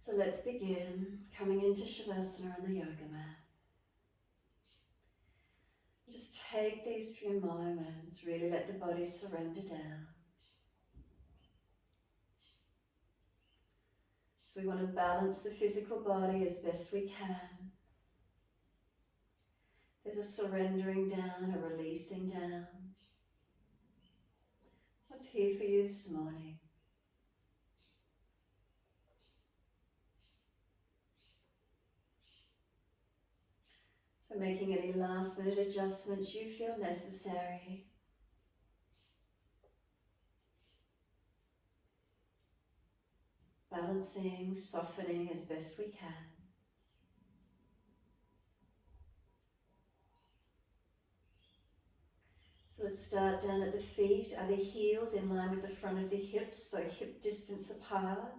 So let's begin coming into Shavasana on the yoga mat. Just take these few moments, really let the body surrender down. So we want to balance the physical body as best we can. There's a surrendering down, a releasing down. What's here for you this morning? So making any last minute adjustments you feel necessary. Balancing, softening as best we can. So let's start down at the feet. Are the heels in line with the front of the hips, so hip distance apart?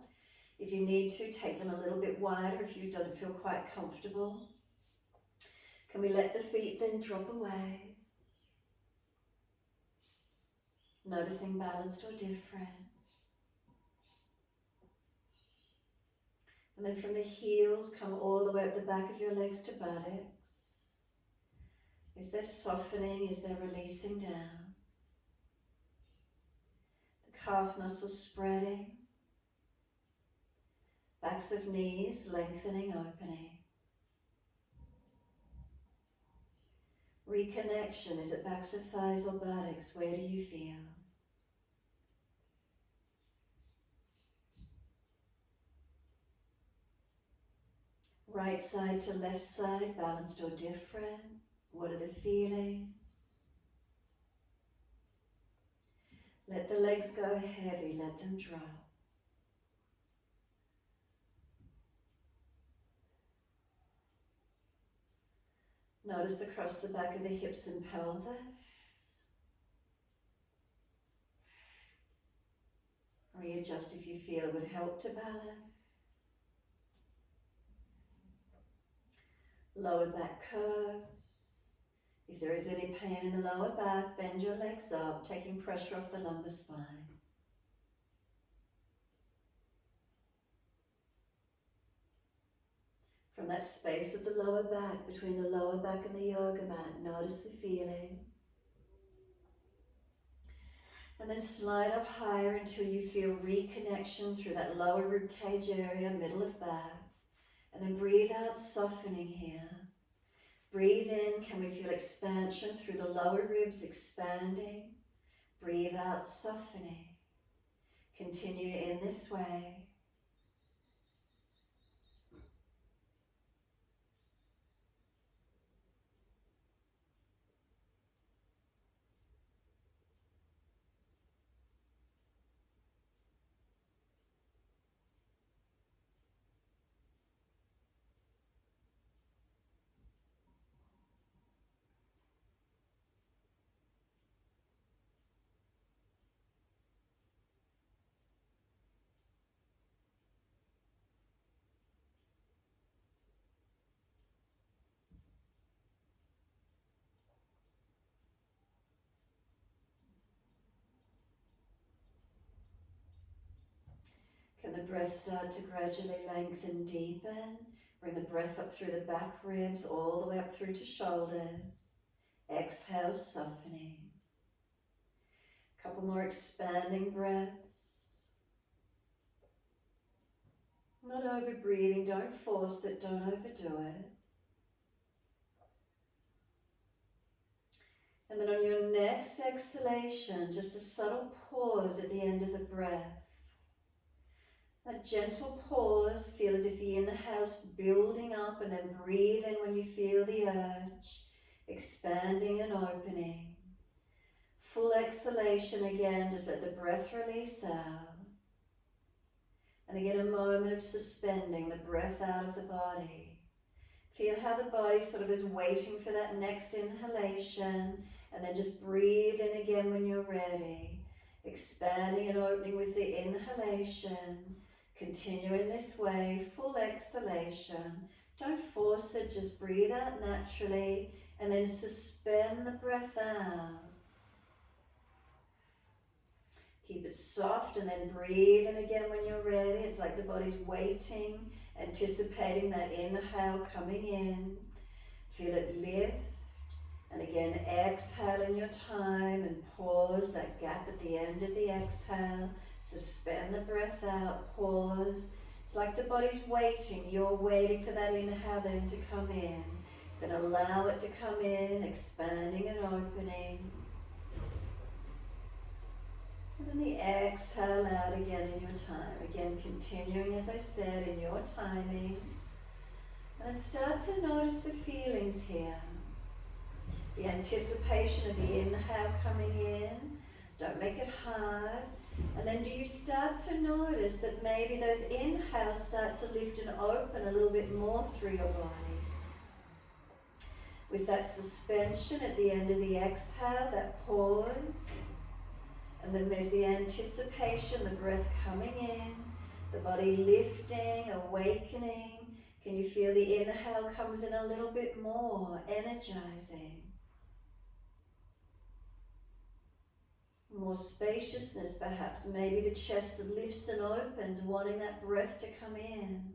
If you need to, take them a little bit wider if you don't feel quite comfortable. Can we let the feet then drop away? Noticing balanced or different. And then from the heels, come all the way up the back of your legs to buttocks. Is there softening? Is there releasing down? The calf muscles spreading. Backs of knees lengthening, opening. Reconnection, is it backs of thighs or buttocks? Where do you feel? Right side to left side, balanced or different? What are the feelings? Let the legs go heavy, let them drop. Notice across the back of the hips and pelvis. Readjust if you feel it would help to balance. Lower back curves. If there is any pain in the lower back, bend your legs up, taking pressure off the lumbar spine. From that space of the lower back, between the lower back and the yoga mat, notice the feeling. And then slide up higher until you feel reconnection through that lower rib cage area, middle of back. And then breathe out, softening here. Breathe in, can we feel expansion through the lower ribs, expanding. Breathe out, softening. Continue in this way. Can the breath start to gradually lengthen, deepen? Bring the breath up through the back ribs, all the way up through to shoulders. Exhale, softening. Couple more expanding breaths. Not over breathing, don't force it, don't overdo it. And then on your next exhalation, just a subtle pause at the end of the breath. A gentle pause, feel as if the inhale's building up, and then breathe in when you feel the urge, expanding and opening. Full exhalation again, just let the breath release out. And again, a moment of suspending the breath out of the body. Feel how the body sort of is waiting for that next inhalation, and then just breathe in again when you're ready. Expanding and opening with the inhalation. Continue in this way, full exhalation. Don't force it, just breathe out naturally, and then suspend the breath out. Keep it soft and then breathe in again when you're ready. It's like the body's waiting, anticipating that inhale coming in. Feel it lift. And again, exhale in your time and pause that gap at the end of the exhale. Suspend the breath out, pause. It's like the body's waiting. You're waiting for that inhale then to come in. Then allow it to come in, expanding and opening. And then the exhale out again in your time. Again, continuing, as I said, in your timing. And start to notice the feelings here. The anticipation of the inhale coming in. Don't make it hard. And then do you start to notice that maybe those inhales start to lift and open a little bit more through your body? With that suspension at the end of the exhale, that pause. And then there's the anticipation, the breath coming in, the body lifting, awakening. Can you feel the inhale comes in a little bit more, energizing? More spaciousness perhaps, maybe the chest lifts and opens, wanting that breath to come in.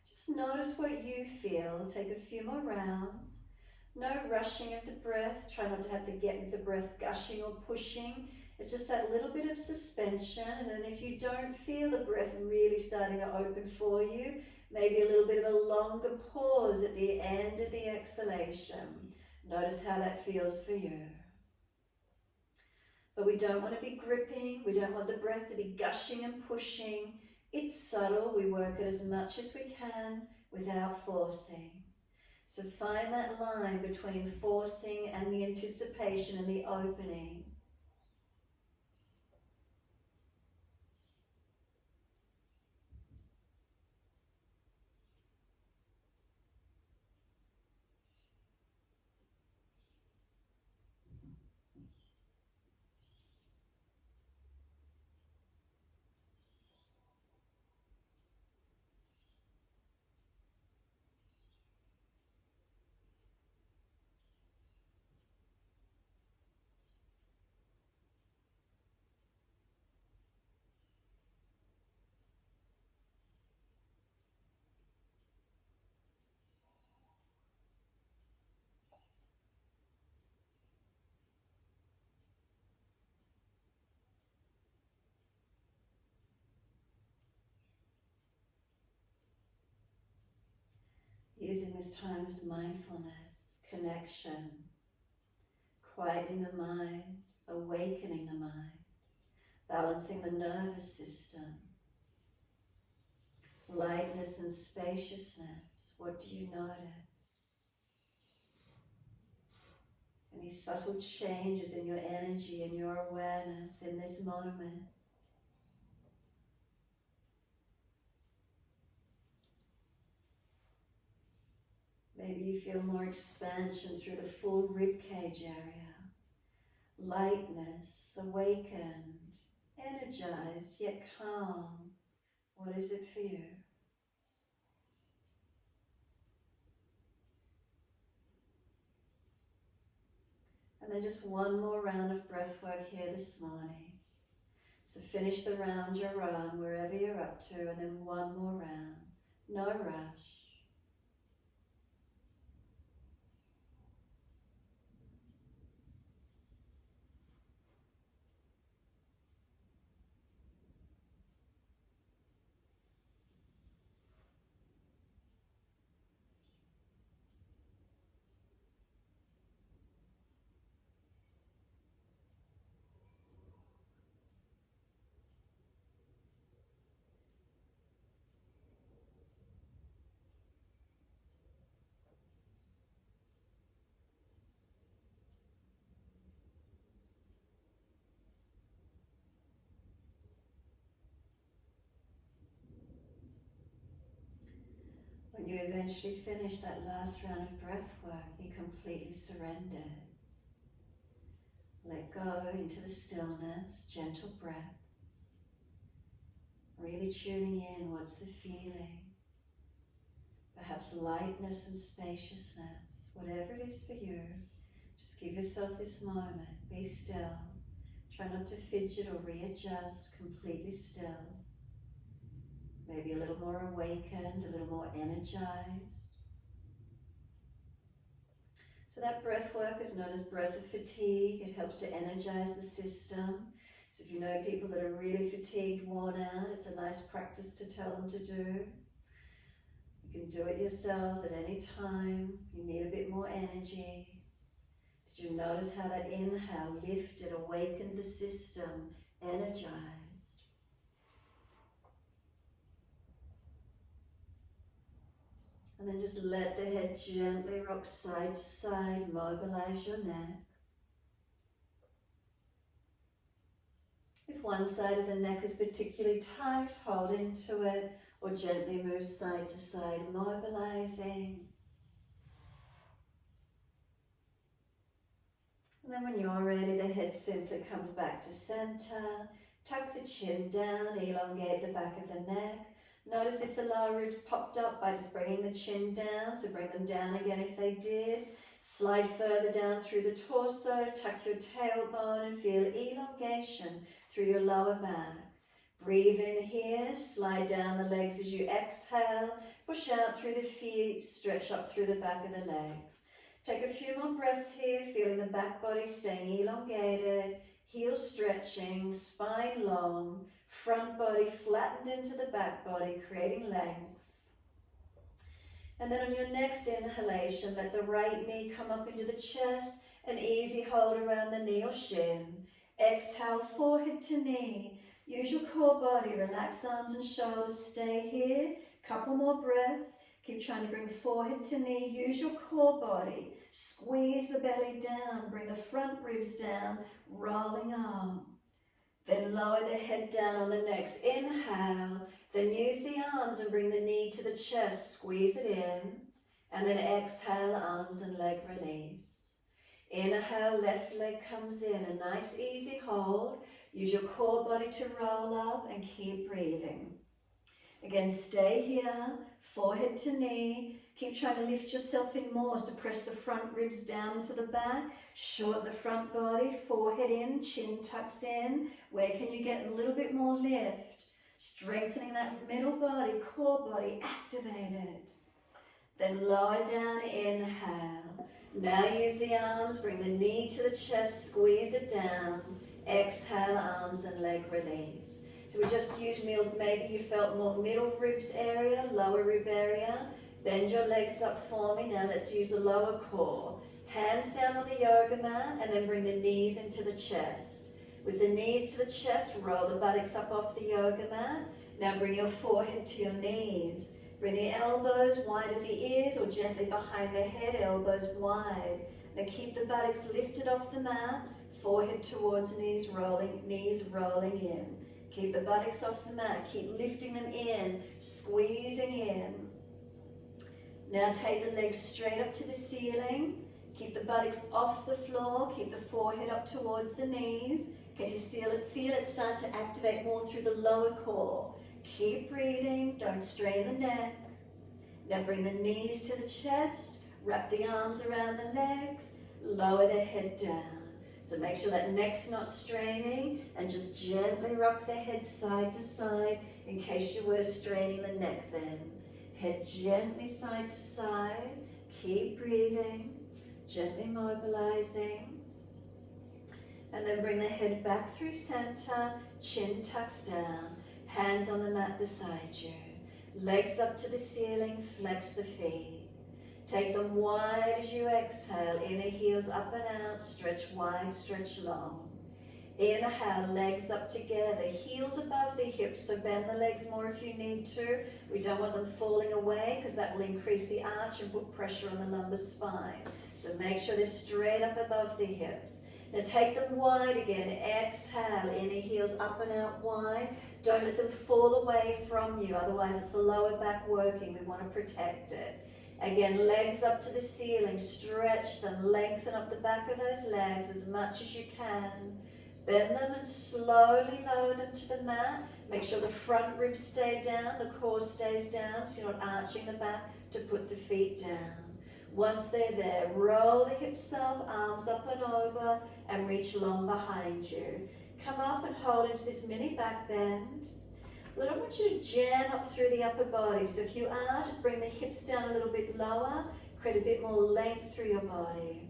Just notice what you feel. Take a few more rounds. No rushing of the breath. Try not to have to get with the breath gushing or pushing. It's just that little bit of suspension, and then if you don't feel the breath really starting to open for you, maybe a little bit of a longer pause at the end of the exhalation. Notice how that feels for you. But we don't want to be gripping. We don't want the breath to be gushing and pushing. It's subtle. We work it as much as we can without forcing. So find that line between forcing and the anticipation and the opening. Using this time as mindfulness, connection, quieting the mind, awakening the mind, balancing the nervous system, lightness and spaciousness. What do you notice? Any subtle changes in your energy and your awareness in this moment? Maybe you feel more expansion through the full ribcage area. Lightness, awakened, energized, yet calm. What is it for you? And then just one more round of breath work here this morning. So finish the round you're on, wherever you're up to, and then one more round. No rush. When you eventually finish that last round of breath work, be completely surrendered. Let go into the stillness, gentle breaths. Really tuning in, what's the feeling? Perhaps lightness and spaciousness, whatever it is for you. Just give yourself this moment, be still. Try not to fidget or readjust, completely still. Maybe a little more awakened, a little more energized. So that breath work is known as breath of fatigue. It helps to energize the system. So if you know people that are really fatigued, worn out, it's a nice practice to tell them to do. You can do it yourselves at any time. You need a bit more energy. Did you notice how that inhale lifted, awakened the system, energized? And then just let the head gently rock side to side, mobilize your neck. If one side of the neck is particularly tight, hold into it, or gently move side to side, mobilizing. And then when you're ready, the head simply comes back to center. Tuck the chin down, elongate the back of the neck. Notice if the lower ribs popped up by just bringing the chin down, so bring them down again if they did. Slide further down through the torso, tuck your tailbone and feel elongation through your lower back. Breathe in here, slide down the legs as you exhale, push out through the feet, stretch up through the back of the legs. Take a few more breaths here, feeling the back body staying elongated, heels stretching, spine long, front body flattened into the back body, creating length. And then on your next inhalation, let the right knee come up into the chest, an easy hold around the knee or shin. Exhale, forehead to knee. Use your core body, relax arms and shoulders, stay here. Couple more breaths. Keep trying to bring forehead to knee. Use your core body. Squeeze the belly down. Bring the front ribs down. Rolling arm. Then lower the head down on the next inhale. Then use the arms and bring the knee to the chest. Squeeze it in. And then exhale, arms and leg release. Inhale, left leg comes in. A nice easy hold. Use your core body to roll up and keep breathing. Again, stay here, forehead to knee. Keep trying to lift yourself in more, so press the front ribs down into the back. Shorten the front body, forehead in, chin tucks in. Where can you get a little bit more lift? Strengthening that middle body, core body, activated. Then lower down, inhale. Now use the arms, bring the knee to the chest, squeeze it down. Exhale, arms and leg release. So we just used maybe you felt more middle ribs area, lower rib area. Bend your legs up for me. Now let's use the lower core. Hands down on the yoga mat and then bring the knees into the chest. With the knees to the chest, roll the buttocks up off the yoga mat. Now bring your forehead to your knees. Bring the elbows wide of the ears or gently behind the head, elbows wide. Now keep the buttocks lifted off the mat, forehead towards knees rolling in. Keep the buttocks off the mat, keep lifting them in, squeezing in. Now take the legs straight up to the ceiling. Keep the buttocks off the floor, keep the forehead up towards the knees. Can you feel it start to activate more through the lower core? Keep breathing, don't strain the neck. Now bring the knees to the chest, wrap the arms around the legs, lower the head down. So make sure that neck's not straining and just gently rock the head side to side in case you were straining the neck then. Head gently side to side, keep breathing, gently mobilizing. And then bring the head back through center, chin tucks down, hands on the mat beside you. Legs up to the ceiling, flex the feet. Take them wide as you exhale, inner heels up and out, stretch wide, stretch long. Inhale, legs up together, heels above the hips, so bend the legs more if you need to. We don't want them falling away because that will increase the arch and put pressure on the lumbar spine. So make sure they're straight up above the hips. Now take them wide again, exhale, inner heels up and out wide. Don't let them fall away from you, otherwise it's the lower back working. We want to protect it. Again, legs up to the ceiling, stretch them, lengthen up the back of those legs as much as you can. Bend them and slowly lower them to the mat. Make sure the front ribs stay down, the core stays down, so you're not arching the back to put the feet down. Once they're there, roll the hips up, arms up and over, and reach long behind you. Come up and hold into this mini back bend. But I don't want you to jam up through the upper body. So if you are, just bring the hips down a little bit lower, create a bit more length through your body.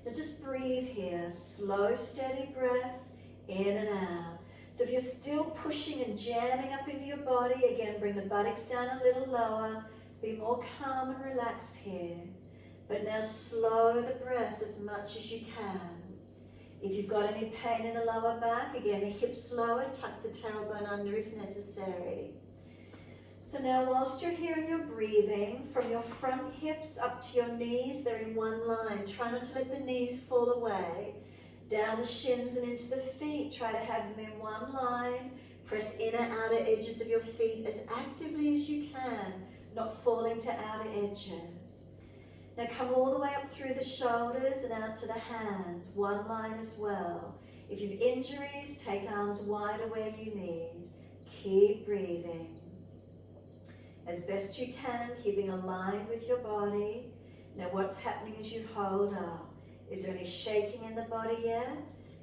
Now just breathe here, slow, steady breaths, in and out. So if you're still pushing and jamming up into your body, again, bring the buttocks down a little lower, be more calm and relaxed here. But now slow the breath as much as you can. If you've got any pain in the lower back, again, the hips lower, tuck the tailbone under if necessary. So now whilst you're here and you're breathing, from your front hips up to your knees, they're in one line. Try not to let the knees fall away. Down the shins and into the feet, try to have them in one line. Press inner, outer edges of your feet as actively as you can, not falling to outer edges. Now come all the way up through the shoulders and out to the hands, one line as well. If you've injuries, take arms wider where you need. Keep breathing. As best you can, keeping aligned with your body. Now what's happening as you hold up? Is there any shaking in the body yet?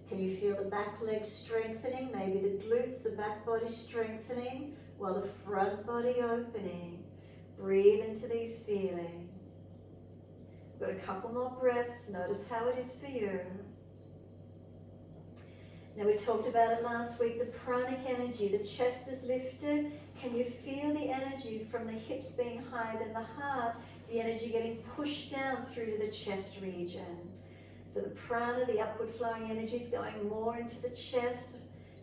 Can you feel the back legs strengthening? Maybe the glutes, the back body strengthening, while the front body opening. Breathe into these feelings. Got a couple more breaths. Notice how it is for you. Now we talked about it last week, the pranic energy. The chest is lifted. Can you feel the energy from the hips being higher than the heart? The energy getting pushed down through to the chest region. So the prana, the upward flowing energy, is going more into the chest,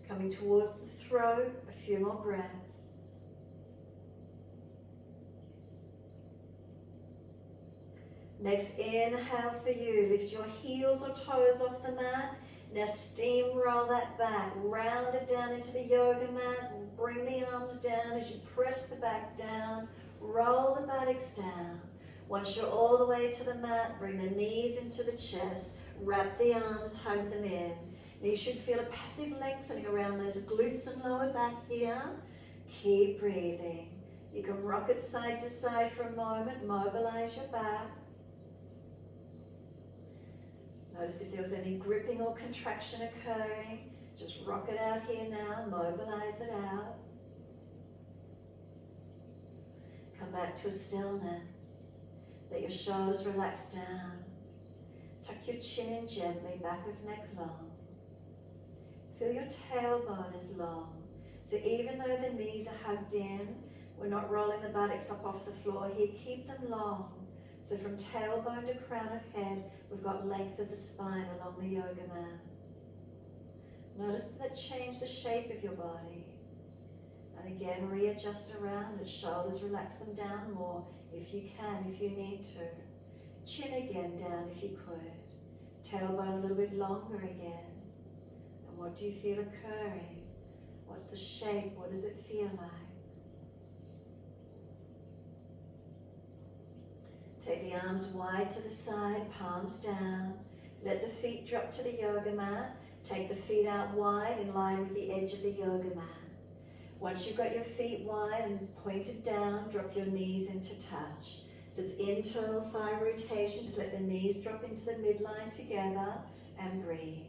coming towards the throat. A few more breaths. Next inhale for you. Lift your heels or toes off the mat. Now steamroll that back. Round it down into the yoga mat. Bring the arms down as you press the back down. Roll the buttocks down. Once you're all the way to the mat, bring the knees into the chest. Wrap the arms, hug them in. Now you should feel a passive lengthening around those glutes and lower back here. Keep breathing. You can rock it side to side for a moment. Mobilize your back. Notice if there was any gripping or contraction occurring. Just rock it out here now. Mobilize it out. Come back to a stillness. Let your shoulders relax down. Tuck your chin in gently, back of neck long. Feel your tailbone is long. So even though the knees are hugged in, we're not rolling the buttocks up off the floor here. Keep them long. So from tailbone to crown of head, we've got length of the spine along the yoga mat. Notice that change the shape of your body. And again, readjust around it. Shoulders, relax them down more if you can, if you need to. Chin again down if you could. Tailbone a little bit longer again. And what do you feel occurring? What's the shape? What does it feel like? Take the arms wide to the side, palms down. Let the feet drop to the yoga mat. Take the feet out wide in line with the edge of the yoga mat. Once you've got your feet wide and pointed down, drop your knees into touch. So it's internal thigh rotation. Just let the knees drop into the midline together and breathe.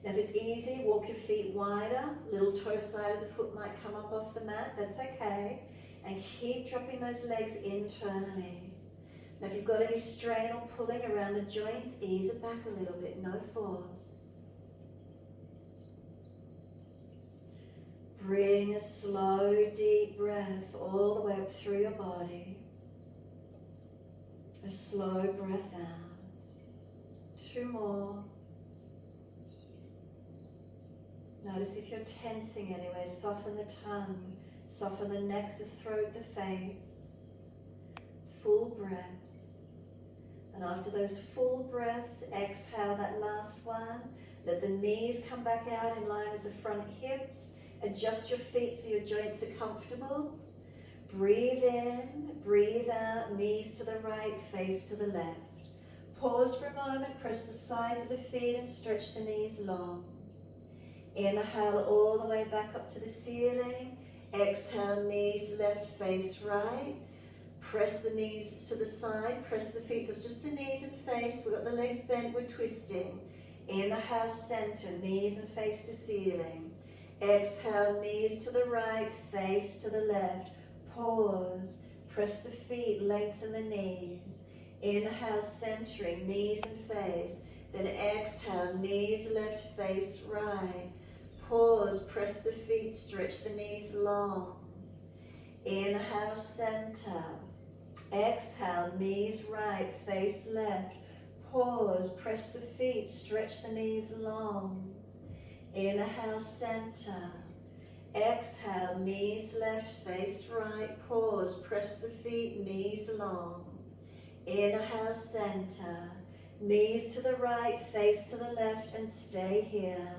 Now if it's easy, walk your feet wider. Little toe side of the foot might come up off the mat. That's okay. And keep dropping those legs internally. Now if you've got any strain or pulling around the joints, ease it back a little bit, no force. Bring a slow, deep breath all the way up through your body. A slow breath out. 2 more. Notice if you're tensing anywhere, soften the tongue, soften the neck, the throat, the face. Full breaths. And after those full breaths, exhale that last one. Let the knees come back out in line with the front hips. Adjust your feet so your joints are comfortable. Breathe in, breathe out, knees to the right, face to the left. Pause for a moment, press the sides of the feet and stretch the knees long. Inhale all the way back up to the ceiling. Exhale, knees left, face right. Press the knees to the side, press the feet, so it's just the knees and face. We've got the legs bent, we're twisting. Inhale, center, knees and face to ceiling. Exhale, knees to the right, face to the left. Pause, press the feet, lengthen the knees. Inhale, centering, knees and face. Then exhale, knees left, face right. Pause, press the feet, stretch the knees long. Inhale, center. Exhale, knees right, face left. Pause, press the feet, stretch the knees long. Inhale, center. Exhale, knees left, face right. Pause, press the feet, knees long. Inhale, center. Knees to the right, face to the left, and stay here.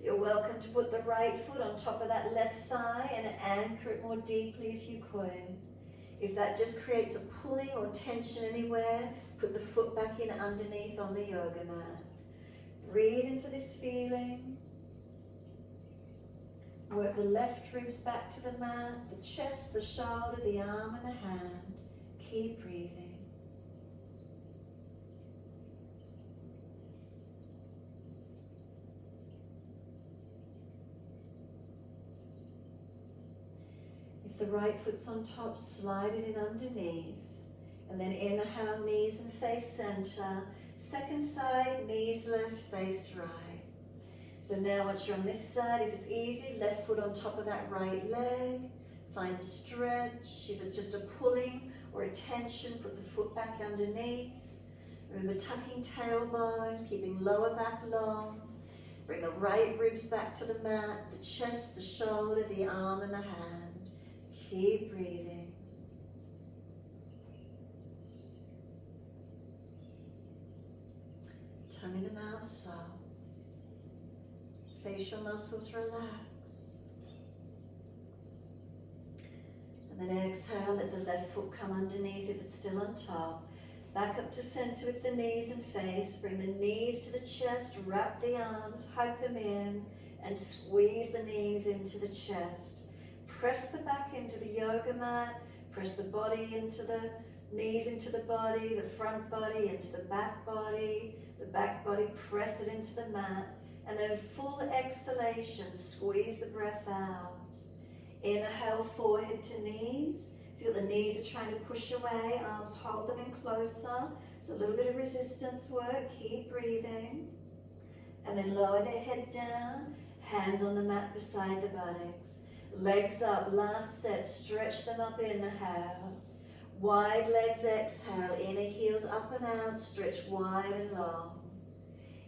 You're welcome to put the right foot on top of that left thigh and anchor it more deeply if you could. If that just creates a pulling or tension anywhere, put the foot back in underneath on the yoga mat. Breathe into this feeling. Work the left ribs back to the mat, the chest, the shoulder, the arm and the hand. Keep breathing. If the right foot's on top, slide it in underneath. And then inhale, knees and face center. Second side, knees left, face right. So now once you're on this side, if it's easy, left foot on top of that right leg. Find the stretch. If it's just a pulling or a tension, put the foot back underneath. Remember tucking tailbone, keeping lower back long. Bring the right ribs back to the mat, the chest, the shoulder, the arm and the hand. Keep breathing. Tongue in the mouth soft. Facial muscles relax. And then exhale, let the left foot come underneath if it's still on top. Back up to center with the knees and face. Bring the knees to the chest, wrap the arms, hug them in, and squeeze the knees into the chest. Press the back into the yoga mat. Press the body into the knees into the body, the front body into the back body press it into the mat. And then full exhalation, squeeze the breath out. Inhale, forehead to knees. Feel the knees are trying to push away, arms hold them in closer. So a little bit of resistance work, keep breathing. And then lower their head down, hands on the mat beside the buttocks. Legs up, last set, stretch them up, inhale. Wide legs, exhale, inner heels up and out, stretch wide and long.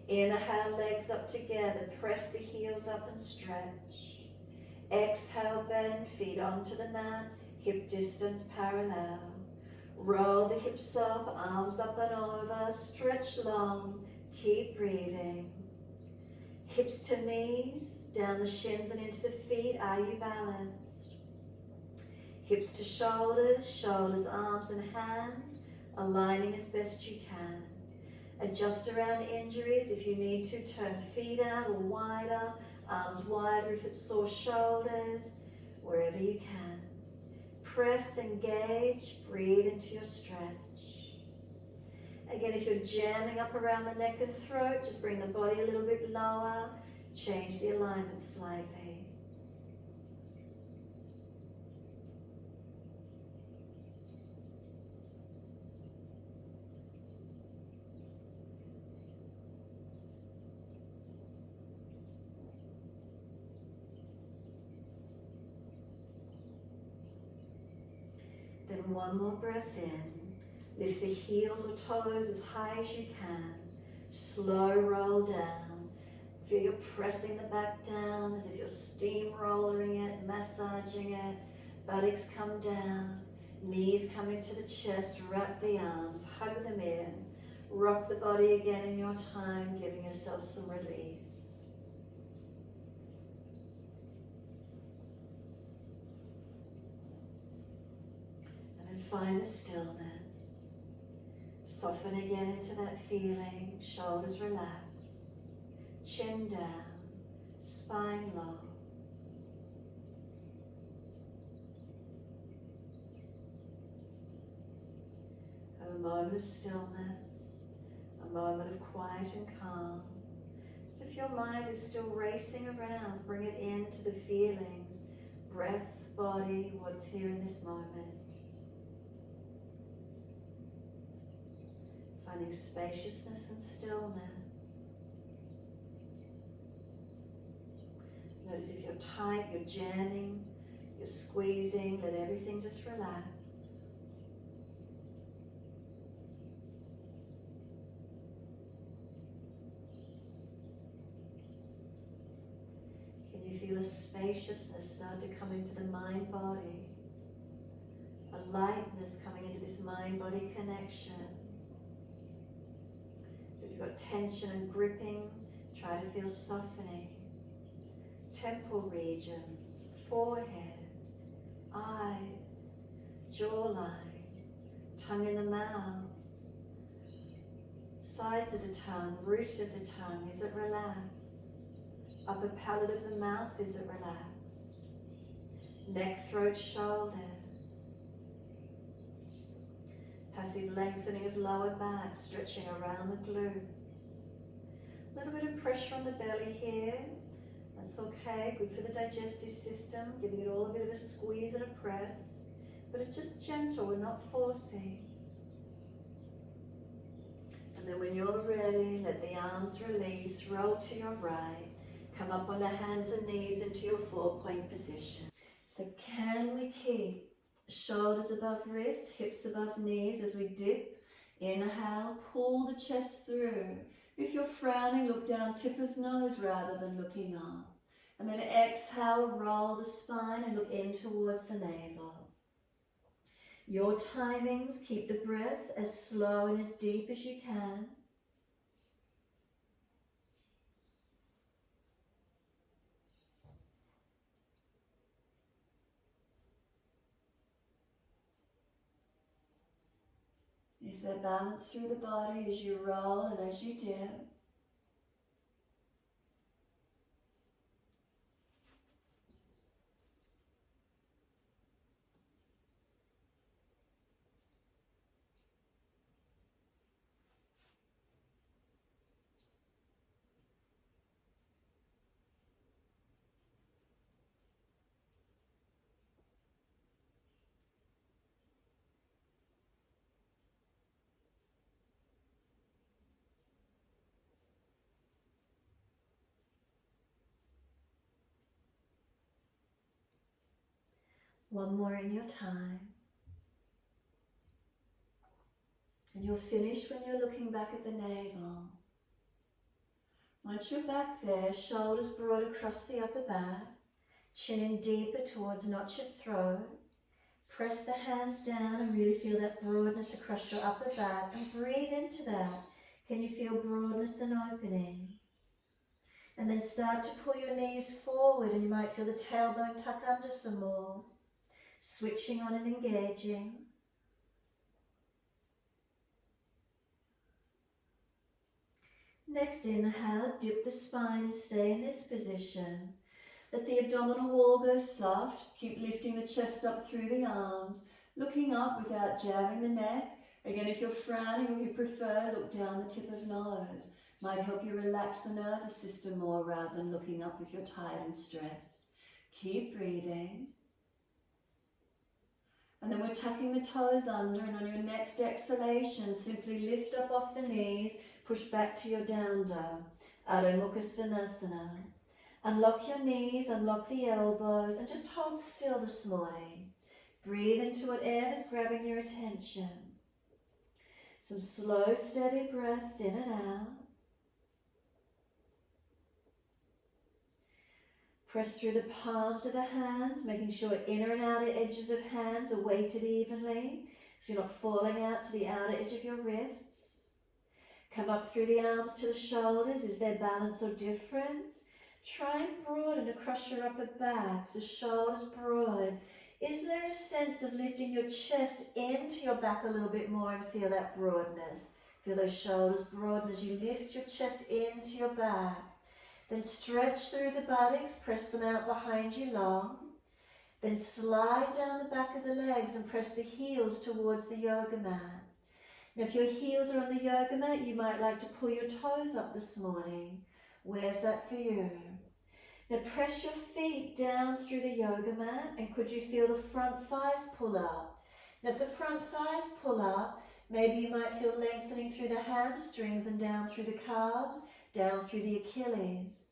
Inhale, legs up together, press the heels up and stretch. Exhale, bend, feet onto the mat, hip distance parallel. Roll the hips up, arms up and over, stretch long, keep breathing. Hips to knees, down the shins and into the feet, are you balanced? Hips to shoulders, shoulders, arms and hands, aligning as best you can. Adjust around injuries if you need to, turn feet out or wider, arms wider if it's sore shoulders, wherever you can. Press, engage, breathe into your stretch. Again, if you're jamming up around the neck and throat, just bring the body a little bit lower, change the alignment slightly. Then one more breath in. Lift the heels or toes as high as you can. Slow roll down. Feel you're pressing the back down as if you're steamrolling it, massaging it. Buttocks come down. Knees come into the chest. Wrap the arms. Hug them in. Rock the body again in your time, giving yourself some release. Find the stillness. Soften again into that feeling. Shoulders relax. Chin down. Spine long. Have a moment of stillness. A moment of quiet and calm. So if your mind is still racing around, bring it into the feelings, breath, body, what's here in this moment. Finding spaciousness and stillness. Notice if you're tight, you're jamming, you're squeezing, let everything just relax. Can you feel a spaciousness start to come into the mind-body? A lightness coming into this mind-body connection. So if you've got tension and gripping, try to feel softening. Temple regions, forehead, eyes, jawline, tongue in the mouth, sides of the tongue, root of the tongue, is it relaxed? Upper palate of the mouth, is it relaxed? Neck, throat, shoulders. Passive lengthening of lower back, stretching around the glutes. A little bit of pressure on the belly here. That's okay, good for the digestive system, giving it all a bit of a squeeze and a press. But it's just gentle, we're not forcing. And then when you're ready, let the arms release, roll to your right, come up on the hands and knees into your 4-point position. So can we keep shoulders above wrists, hips above knees as we dip? Inhale, pull the chest through. If you're frowning, look down, tip of nose rather than looking up. And then exhale, roll the spine and look in towards the navel. Your timings, keep the breath as slow and as deep as you can. Is there balance through the body as you roll and as you dip? One more in your time. And you'll finish when you're looking back at the navel. Once you're back there, shoulders broad across the upper back, chin in deeper towards not your throat. Press the hands down and really feel that broadness across your upper back and breathe into that. Can you feel broadness and opening? And then start to pull your knees forward and you might feel the tailbone tuck under some more. Switching on and engaging. Next inhale, dip the spine and stay in this position. Let the abdominal wall go soft. Keep lifting the chest up through the arms. Looking up without jabbing the neck. Again, if you're frowning or you prefer, look down the tip of nose. Might help you relax the nervous system more rather than looking up if you're tired and stressed. Keep breathing. And then we're tucking the toes under, and on your next exhalation, simply lift up off the knees, push back to your down dog, Adho Mukha Svanasana. Unlock your knees, unlock the elbows, and just hold still this morning. Breathe into whatever's grabbing your attention. Some slow, steady breaths in and out. Press through the palms of the hands, making sure inner and outer edges of hands are weighted evenly, so you're not falling out to the outer edge of your wrists. Come up through the arms to the shoulders. Is there balance or difference? Try and broaden across your upper back, so shoulders broad. Is there a sense of lifting your chest into your back a little bit more and feel that broadness? Feel those shoulders broaden as you lift your chest into your back. Then stretch through the buttocks, press them out behind you long. Then slide down the back of the legs and press the heels towards the yoga mat. Now if your heels are on the yoga mat, you might like to pull your toes up this morning. Where's that for you? Now press your feet down through the yoga mat, and could you feel the front thighs pull up? Now if the front thighs pull up, maybe you might feel lengthening through the hamstrings and down through the calves, down through the Achilles.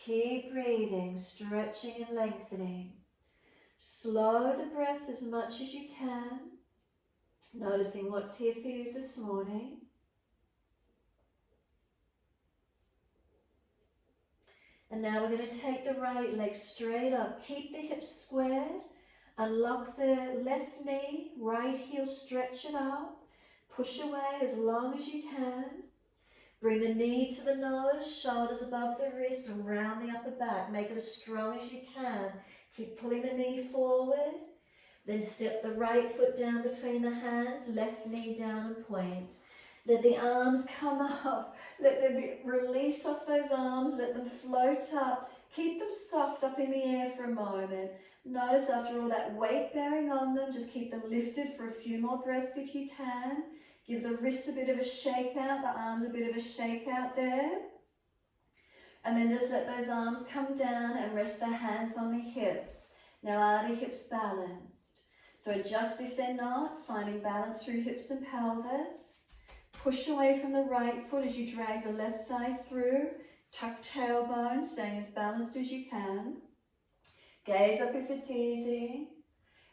Keep breathing, stretching and lengthening. Slow the breath as much as you can, noticing what's here for you this morning. And now we're going to take the right leg straight up. Keep the hips squared. Unlock the left knee, right heel, stretch it out. Push away as long as you can. Bring the knee to the nose, shoulders above the wrist, and round the upper back. Make it as strong as you can. Keep pulling the knee forward. Then step the right foot down between the hands, left knee down and point. Let the arms come up. Let them release off those arms. Let them float up. Keep them soft up in the air for a moment. Notice after all that weight bearing on them, just keep them lifted for a few more breaths if you can. Give the wrists a bit of a shake out, the arms a bit of a shake out there. And then just let those arms come down and rest the hands on the hips. Now are the hips balanced? So adjust if they're not, finding balance through hips and pelvis. Push away from the right foot as you drag the left thigh through. Tuck tailbone, staying as balanced as you can. Gaze up if it's easy.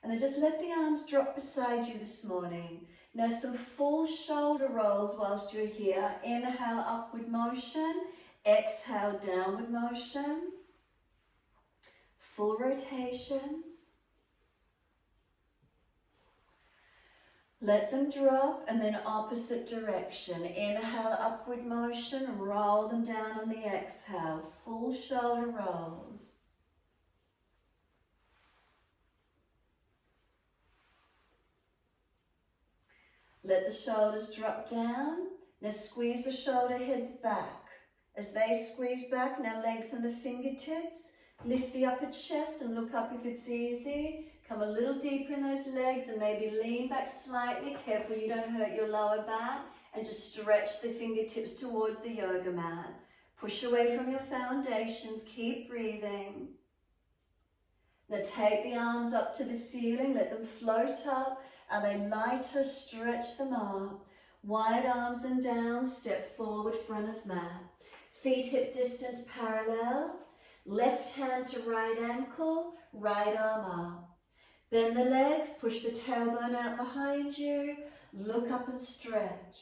And then just let the arms drop beside you this morning. Now some full shoulder rolls whilst you're here. Inhale, upward motion. Exhale, downward motion. Full rotations. Let them drop and then opposite direction. Inhale, upward motion, roll them down on the exhale. Full shoulder rolls. Let the shoulders drop down. Now squeeze the shoulder heads back. As they squeeze back, now lengthen the fingertips. Lift the upper chest and look up if it's easy. Come a little deeper in those legs and maybe lean back slightly. Careful you don't hurt your lower back. And just stretch the fingertips towards the yoga mat. Push away from your foundations. Keep breathing. Now take the arms up to the ceiling. Let them float up. And then lighter, stretch them up. Wide arms and down. Step forward, front of mat. Feet hip distance parallel. Left hand to right ankle. Right arm up. Bend the legs, push the tailbone out behind you, look up and stretch.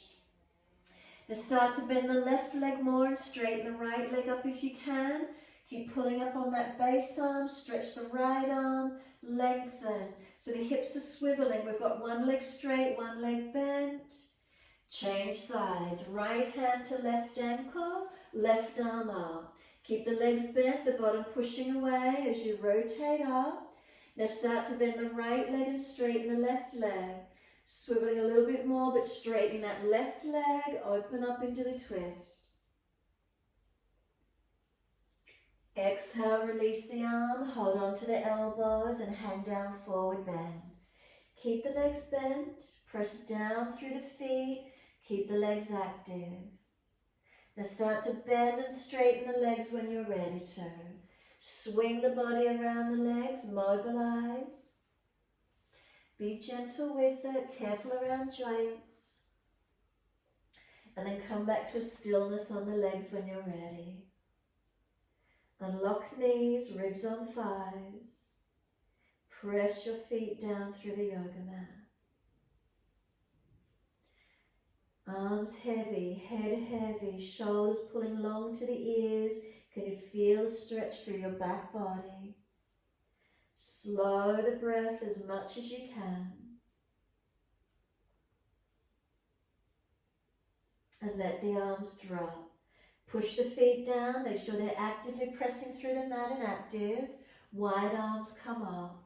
Now start to bend the left leg more and straighten the right leg up if you can. Keep pulling up on that base arm, stretch the right arm, lengthen. So the hips are swiveling. We've got one leg straight, one leg bent. Change sides, right hand to left ankle, left arm up. Keep the legs bent, the bottom pushing away as you rotate up. Now start to bend the right leg and straighten the left leg. Swiveling a little bit more, but straightening that left leg, open up into the twist. Exhale, release the arm, hold on to the elbows and hang down, forward bend. Keep the legs bent, press down through the feet, keep the legs active. Now start to bend and straighten the legs when you're ready to. Swing the body around the legs, mobilize. Be gentle with it, careful around joints. And then come back to a stillness on the legs when you're ready. Unlock knees, ribs on thighs. Press your feet down through the yoga mat. Arms heavy, head heavy, shoulders pulling long to the ears. Can you feel the stretch through your back body? Slow the breath as much as you can. And let the arms drop. Push the feet down, make sure they're actively pressing through the mat and active. Wide arms come up.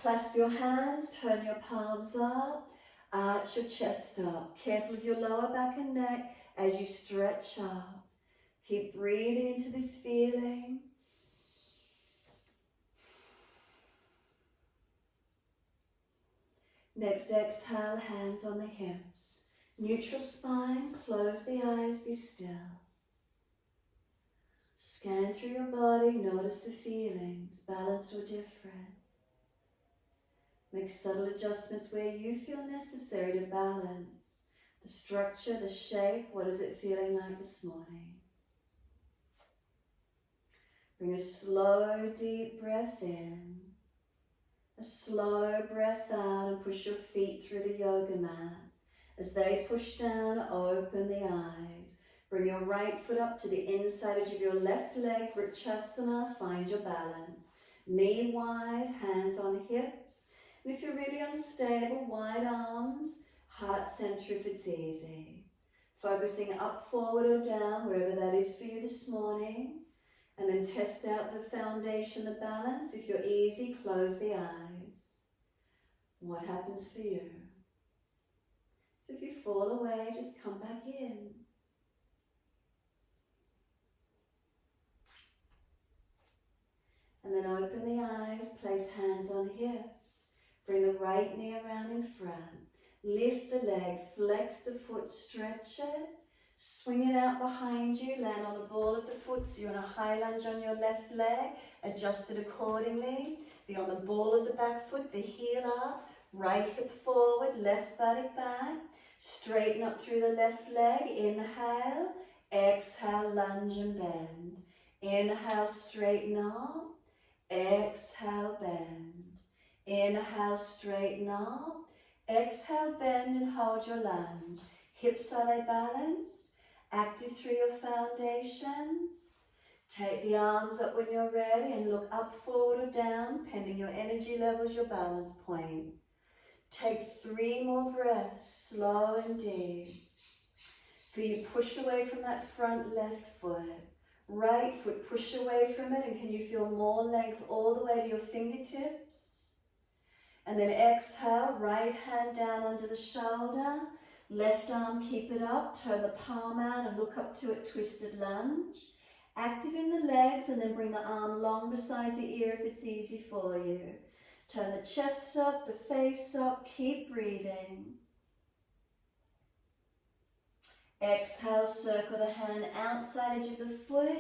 Clasp your hands, turn your palms up, arch your chest up. Careful of your lower back and neck as you stretch up. Keep breathing into this feeling. Next exhale, hands on the hips. Neutral spine, close the eyes, be still. Scan through your body, notice the feelings, balanced or different. Make subtle adjustments where you feel necessary to balance the structure, the shape. What is it feeling like this morning? Bring a slow, deep breath in, a slow breath out, and push your feet through the yoga mat. As they push down, open the eyes. Bring your right foot up to the inside edge of your left leg, Vrikshasana. Find your balance. Knee wide, hands on hips. And if you're really unstable, wide arms, heart center if it's easy. Focusing up, forward or down, wherever that is for you this morning. And then test out the foundation, the balance. If you're easy, close the eyes. What happens for you? So if you fall away, just come back in. And then open the eyes, place hands on hips. Bring the right knee around in front. Lift the leg, flex the foot, stretch it. Swing it out behind you, land on the ball of the foot, so you're in a high lunge on your left leg. Adjust it accordingly. Be on the ball of the back foot, the heel up. Right hip forward, left buttock back. Straighten up through the left leg. Inhale. Exhale, lunge and bend. Inhale, straighten up. Exhale, bend. Inhale, straighten up. Exhale, bend and hold your lunge. Hips, are they balanced? Active through your foundations. Take the arms up when you're ready and look up, forward or down, pending your energy levels, your balance point. Take 3 more breaths, slow and deep. Feel you push away from that front left foot. Right foot, push away from it, and can you feel more length all the way to your fingertips? And then exhale, right hand down under the shoulder, left arm keep it up, turn the palm out and look up to it, twisted lunge. Active in the legs and then bring the arm long beside the ear if it's easy for you. Turn the chest up, the face up, keep breathing. Exhale, circle the hand outside edge of the foot.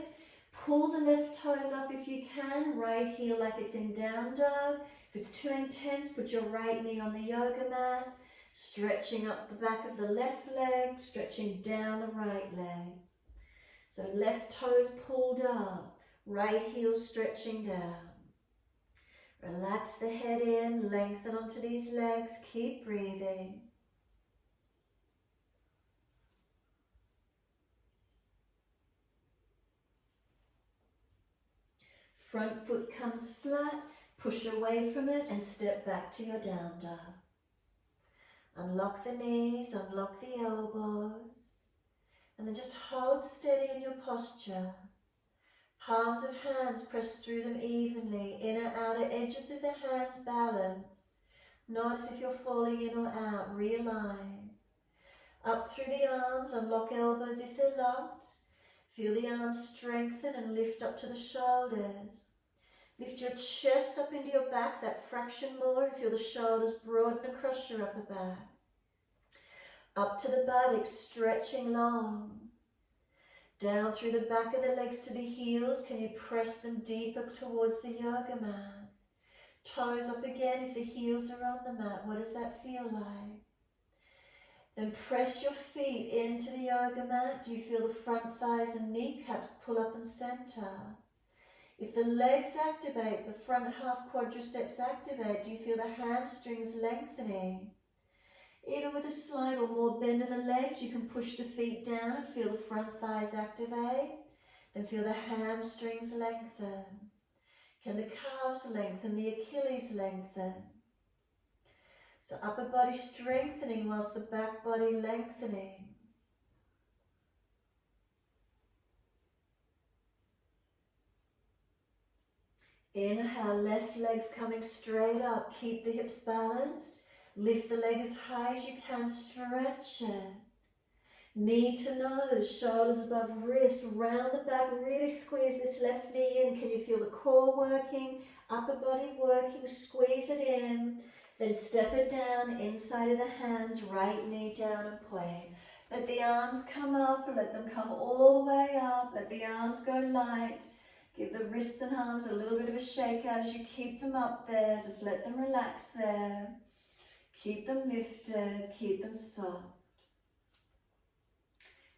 Pull the left toes up if you can. Right heel like it's in down dog. If it's too intense, put your right knee on the yoga mat. Stretching up the back of the left leg, stretching down the right leg. So left toes pulled up, right heel stretching down. Relax the head in, lengthen onto these legs, keep breathing. Front foot comes flat, push away from it and step back to your down dog. Unlock the knees, unlock the elbows, and then just hold steady in your posture. Palms of hands press through them evenly, inner outer edges of the hands balance. Notice if you're falling in or out, realign. Up through the arms, unlock elbows if they're locked. Feel the arms strengthen and lift up to the shoulders. Lift your chest up into your back, that fraction more, and feel the shoulders broaden across your upper back. Up to the buttocks, stretching long. Down through the back of the legs to the heels. Can you press them deeper towards the yoga mat? Toes up again if the heels are on the mat. What does that feel like? Then press your feet into the yoga mat. Do you feel the front thighs and kneecaps pull up and center? If the legs activate, the front half quadriceps activate, do you feel the hamstrings lengthening? Even with a slight or more bend of the legs, you can push the feet down and feel the front thighs activate. Then feel the hamstrings lengthen. Can the calves lengthen, the Achilles lengthen? So upper body strengthening whilst the back body lengthening. Inhale, left leg's coming straight up. Keep the hips balanced. Lift the leg as high as you can, stretch it. Knee to nose, shoulders above wrist, round the back, really squeeze this left knee in. Can you feel the core working, upper body working, squeeze it in. Then step it down, inside of the hands, right knee down and point. Let the arms come up, let them come all the way up, let the arms go light. Give the wrists and arms a little bit of a shake out as you keep them up there. Just let them relax there. Keep them lifted, keep them soft.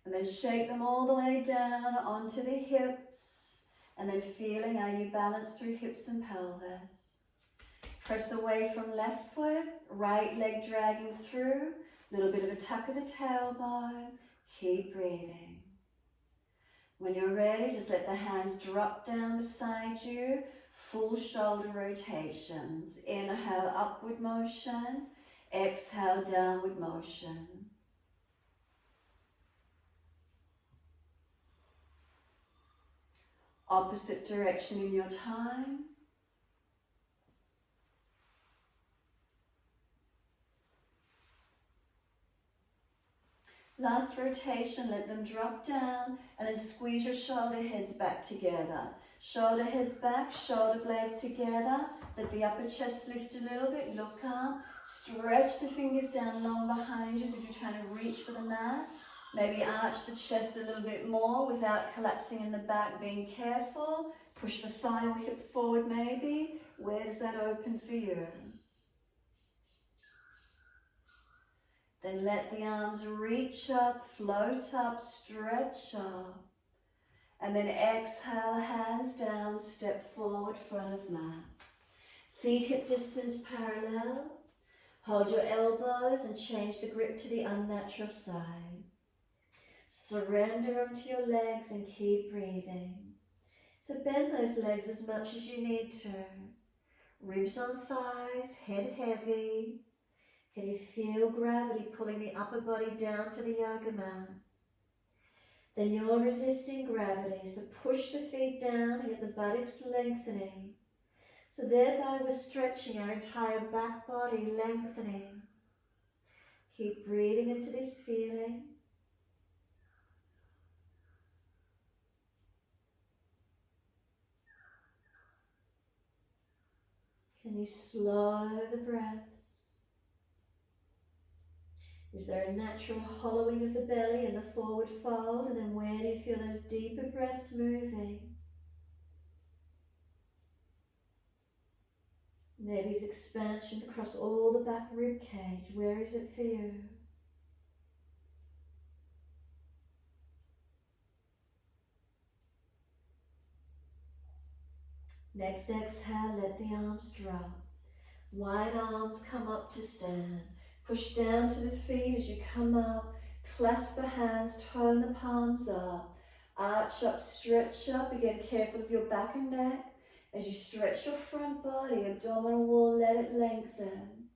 And then shake them all the way down onto the hips. And then feeling how you balance through hips and pelvis. Press away from left foot, right leg dragging through. A little bit of a tuck of the tailbone. Keep breathing. When you're ready, just let the hands drop down beside you. Full shoulder rotations. Inhale, upward motion. Exhale, downward motion. Opposite direction in your time. Last rotation, let them drop down and then squeeze your shoulder heads back together. Shoulder heads back, shoulder blades together. Let the upper chest lift a little bit, look up. Stretch the fingers down long behind you as if you're trying to reach for the mat. Maybe arch the chest a little bit more without collapsing in the back, being careful. Push the thigh or hip forward maybe. Where does that open for you? Then let the arms reach up, float up, stretch up. And then exhale, hands down, step forward, front of mat. Feet hip distance parallel. Hold your elbows and change the grip to the unnatural side. Surrender onto your legs and keep breathing. So bend those legs as much as you need to. Ribs on thighs, head heavy. Can you feel gravity pulling the upper body down to the yoga mat? Then you're resisting gravity, so push the feet down and get the buttocks lengthening. So thereby we're stretching our entire back body, lengthening. Keep breathing into this feeling. Can you slow the breaths? Is there a natural hollowing of the belly and the forward fold? And then where do you feel those deeper breaths moving? Maybe it's expansion across all the back rib cage. Where is it for you? Next exhale, let the arms drop. Wide arms come up to stand. Push down to the feet as you come up. Clasp the hands, turn the palms up. Arch up, stretch up. Again, careful of your back and neck. As you stretch your front body, abdominal wall, let it lengthen.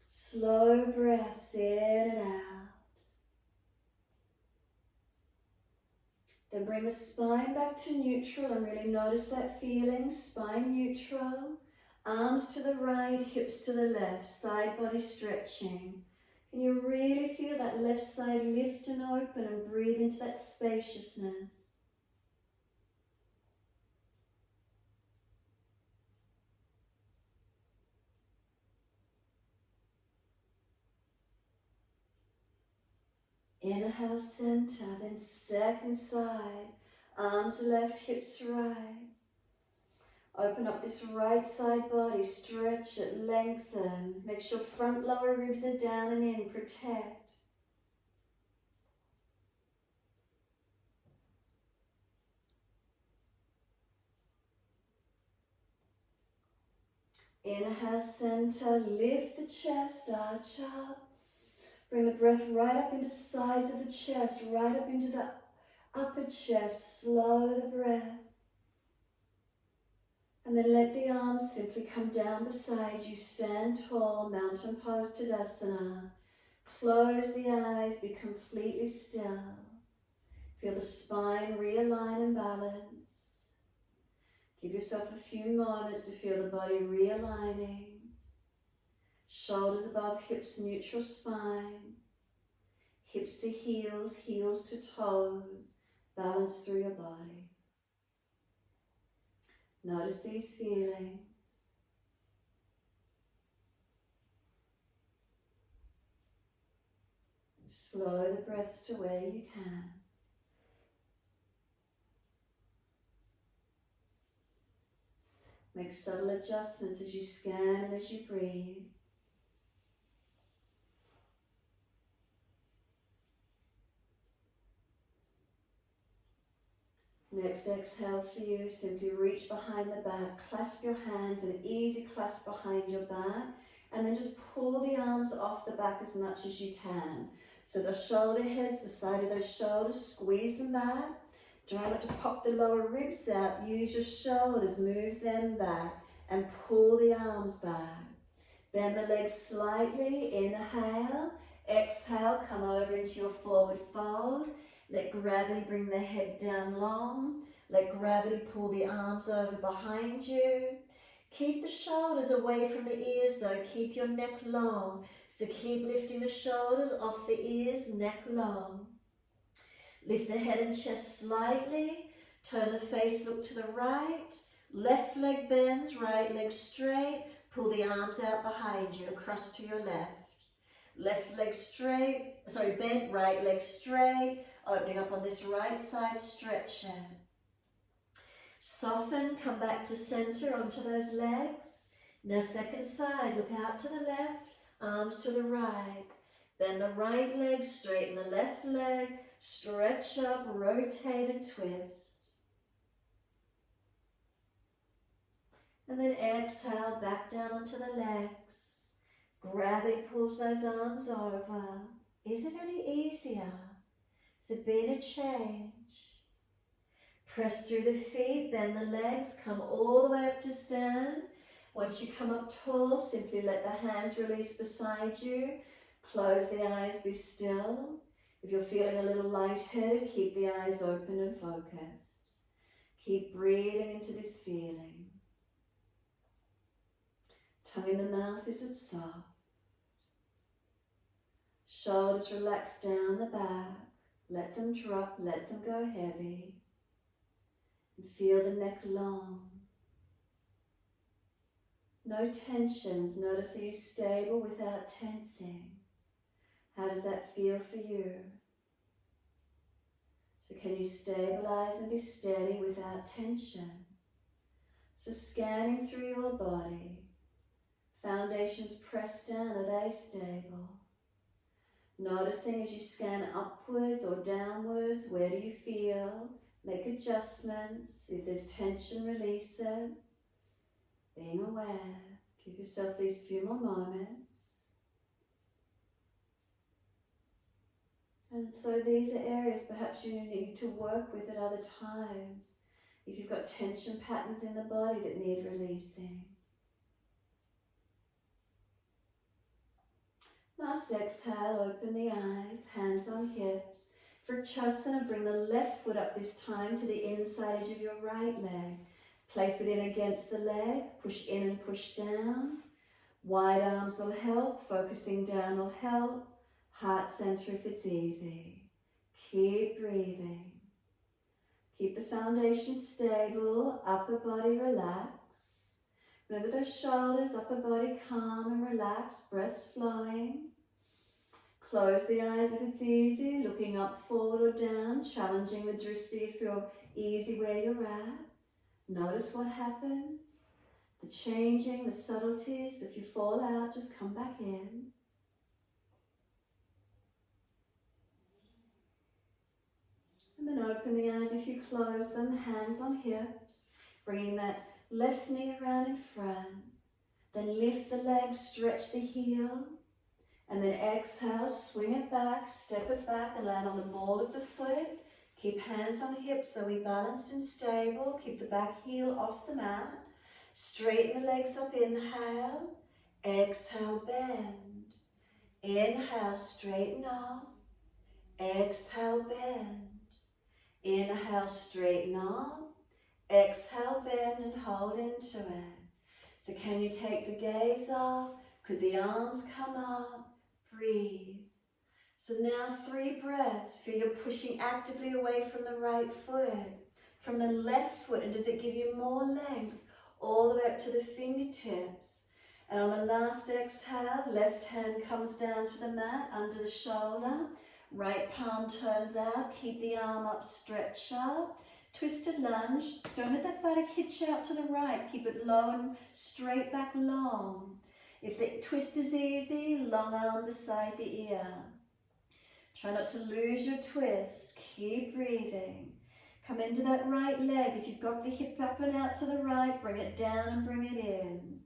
Slow breaths in and out. Then bring the spine back to neutral and really notice that feeling, spine neutral. Arms to the right, hips to the left, side body stretching. Can you really feel that left side lift and open and breathe into that spaciousness? Inhale, center, then second side. Arms left, hips right. Open up this right side body, stretch it, lengthen. Make sure front lower ribs are down and in, protect. Inhale, center, lift the chest, arch up. Bring the breath right up into sides of the chest, right up into the upper chest. Slow the breath. And then let the arms simply come down beside you. Stand tall, mountain pose Tadasana. Close the eyes, be completely still. Feel the spine realign and balance. Give yourself a few moments to feel the body realigning. Shoulders above hips, neutral spine. Hips to heels, heels to toes. Balance through your body. Notice these feelings. Slow the breaths to where you can. Make subtle adjustments as you scan and as you breathe. Next exhale for you, simply reach behind the back, clasp your hands, an easy clasp behind your back, and then just pull the arms off the back as much as you can. So the shoulder heads, the side of those shoulders, squeeze them back. Try not to pop the lower ribs out, use your shoulders, move them back, and pull the arms back. Bend the legs slightly, inhale, exhale, come over into your forward fold. Let gravity bring the head down long. Let gravity pull the arms over behind you. Keep the shoulders away from the ears though. Keep your neck long. So keep lifting the shoulders off the ears, neck long. Lift the head and chest slightly. Turn the face, look to the right. Left leg bends, right leg straight. Pull the arms out behind you, across to your left. Left leg straight, bent, right leg straight. Opening up on this right side, stretch it. Soften, come back to center onto those legs. Now second side, look out to the left, arms to the right. Bend the right leg, straighten the left leg, stretch up, rotate and twist. And then exhale, back down onto the legs. Gravity pulls those arms over. Is it any easier? Has it been a change? Press through the feet, bend the legs, come all the way up to stand. Once you come up tall, simply let the hands release beside you. Close the eyes, be still. If you're feeling a little lightheaded, keep the eyes open and focused. Keep breathing into this feeling. Tongue in the mouth, is it soft? Shoulders relax down the back. Let them drop, let them go heavy. And feel the neck long. No tensions. Notice, are you stable without tensing? How does that feel for you? So can you stabilize and be steady without tension? So scanning through your body. Foundations pressed down, are they stable? Noticing as you scan upwards or downwards, where do you feel? Make adjustments. If there's tension, release it. Being aware. Give yourself these few more moments. And so these are areas perhaps you need to work with at other times. If you've got tension patterns in the body that need releasing. Last exhale, open the eyes, hands on hips. For Shavasana, bring the left foot up this time to the inside edge of your right leg. Place it in against the leg, push in and push down. Wide arms will help, focusing down will help. Heart center if it's easy. Keep breathing. Keep the foundation stable, upper body relax. Remember those shoulders, upper body calm and relaxed, breaths flowing. Close the eyes if it's easy, looking up, forward or down, challenging the drishti if you're easy where you're at. Notice what happens, the changing, the subtleties. If you fall out, just come back in. And then open the eyes if you close them, hands on hips, bringing that left knee around in front. Then lift the leg, stretch the heel. And then exhale, swing it back, step it back and land on the ball of the foot. Keep hands on hips so we're balanced and stable. Keep the back heel off the mat. Straighten the legs up, inhale. Exhale, bend. Inhale, straighten up. Exhale, bend. Inhale, straighten up. Exhale, bend and hold into it. So can you take the gaze off? Could the arms come up? Breathe. So now 3 breaths. Feel you're pushing actively away from the right foot, from the left foot, and does it give you more length all the way up to the fingertips? And on the last exhale, left hand comes down to the mat under the shoulder. Right palm turns out. Keep the arm up, stretch up. Twisted lunge. Don't let that buttock hitch out to the right. Keep it low and straight back long. If the twist is easy, long arm beside the ear. Try not to lose your twist. Keep breathing. Come into that right leg. If you've got the hip up and out to the right, bring it down and bring it in.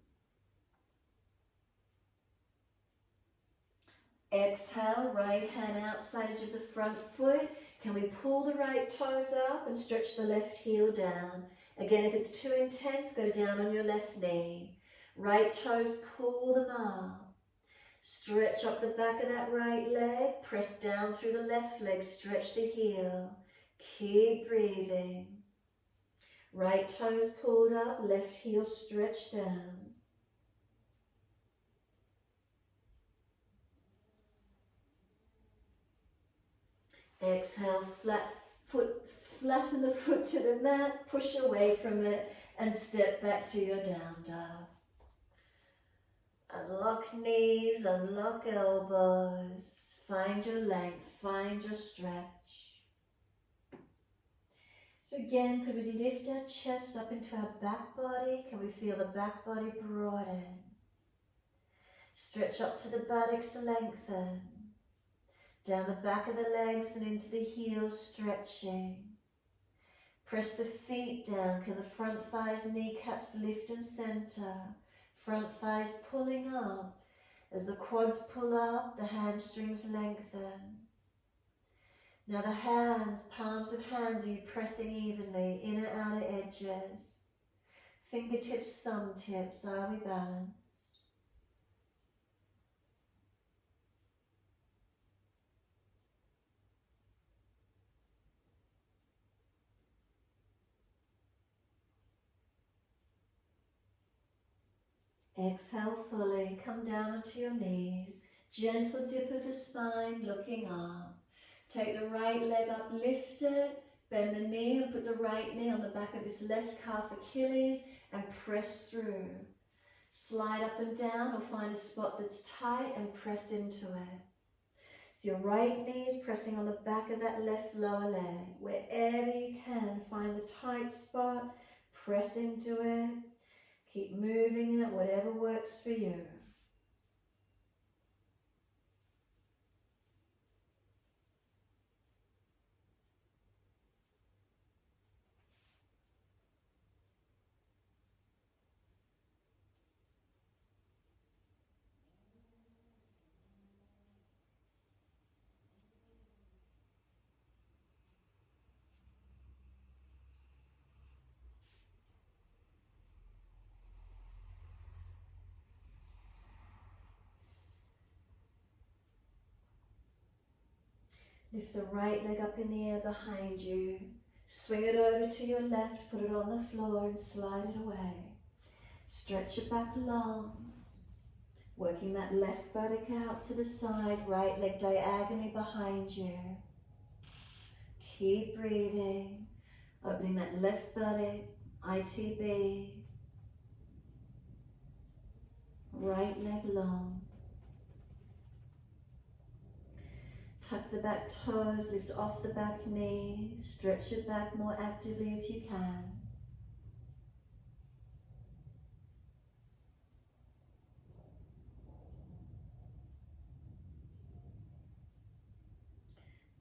Exhale, right hand outside edge of the front foot. Can we pull the right toes up and stretch the left heel down? Again, if it's too intense, go down on your left knee. Right toes, pull them up. Stretch up the back of that right leg. Press down through the left leg. Stretch the heel. Keep breathing. Right toes pulled up. Left heel stretched down. Exhale, flatten the foot to the mat. Push away from it and step back to your down dog. Unlock knees, unlock elbows, find your length, find your stretch. So again, could we lift our chest up into our back body? Can we feel the back body broaden? Stretch up to the buttocks, lengthen. Down the back of the legs and into the heels, stretching. Press the feet down. Can the front thighs, kneecaps lift and center? Front thighs pulling up. As the quads pull up, the hamstrings lengthen. Now the hands, palms of hands, are you pressing evenly, inner, outer edges? Fingertips, thumb tips, are we balanced? Exhale fully, come down onto your knees. Gentle dip of the spine, looking up. Take the right leg up, lift it, bend the knee and put the right knee on the back of this left calf Achilles and press through. Slide up and down or find a spot that's tight and press into it. So your right knee is pressing on the back of that left lower leg. Wherever you can, find the tight spot, press into it. Keep moving it, whatever works for you. Lift the right leg up in the air behind you. Swing it over to your left, put it on the floor and slide it away. Stretch it back long. Working that left buttock out to the side, right leg diagonally behind you. Keep breathing. Opening that left buttock, ITB. Right leg long. Tuck the back toes, lift off the back knee, stretch it back more actively if you can.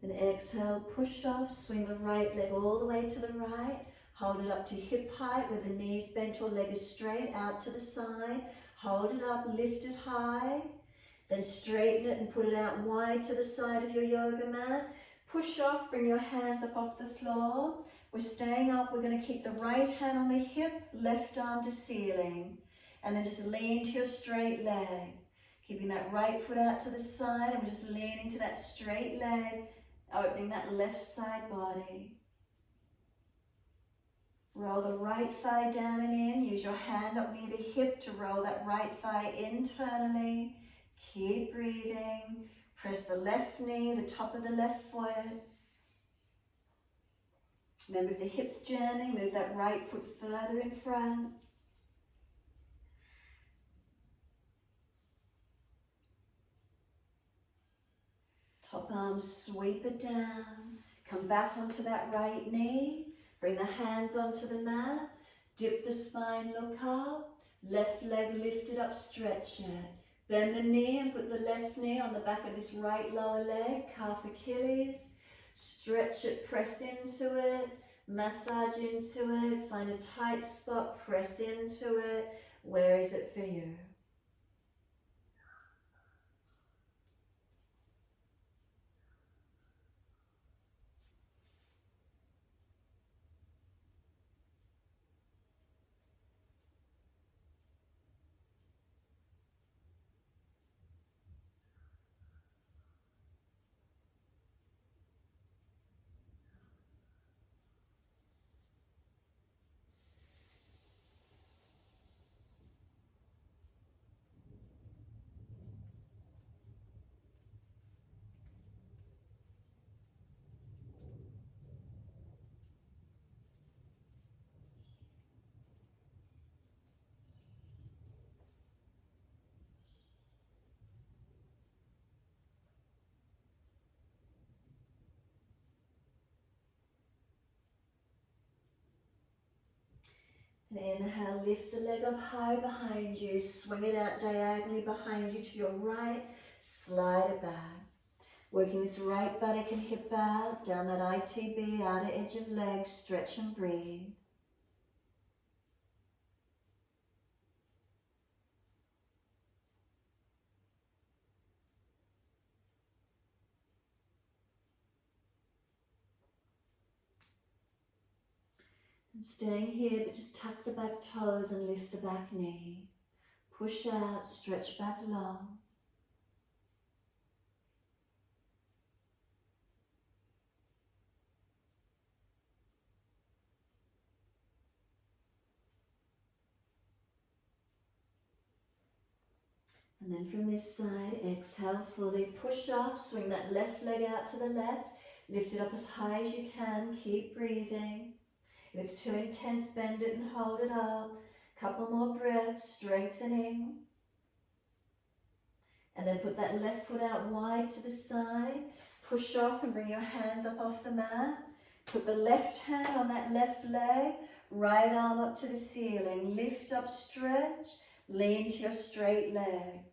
Then exhale, push off, swing the right leg all the way to the right, hold it up to hip height where the knees bent or leg is straight out to the side, hold it up, lift it high. Then straighten it and put it out wide to the side of your yoga mat. Push off, bring your hands up off the floor. We're staying up, we're going to keep the right hand on the hip, left arm to ceiling. And then just lean to your straight leg. Keeping that right foot out to the side and we're just leaning to that straight leg, opening that left side body. Roll the right thigh down and in. Use your hand up near the hip to roll that right thigh internally. Keep breathing. Press the left knee, the top of the left foot. Remember if the hips journey, move that right foot further in front. Top arm, sweep it down. Come back onto that right knee. Bring the hands onto the mat. Dip the spine, look up. Left leg lifted up, stretch it. Bend the knee and put the left knee on the back of this right lower leg, calf Achilles. Stretch it, press into it, massage into it, find a tight spot, press into it. Where is it for you? And inhale, lift the leg up high behind you, swing it out diagonally behind you to your right, slide it back. Working this right buttock and hip out, down that ITB, outer edge of leg, stretch and breathe. And staying here, but just tuck the back toes and lift the back knee. Push out, stretch back long. And then from this side, exhale fully, push off, swing that left leg out to the left, lift it up as high as you can, keep breathing. If it's too intense, bend it and hold it up. Couple more breaths, strengthening. And then put that left foot out wide to the side, push off and bring your hands up off the mat. Put the left hand on that left leg, right arm up to the ceiling, lift up, stretch, lean to your straight leg.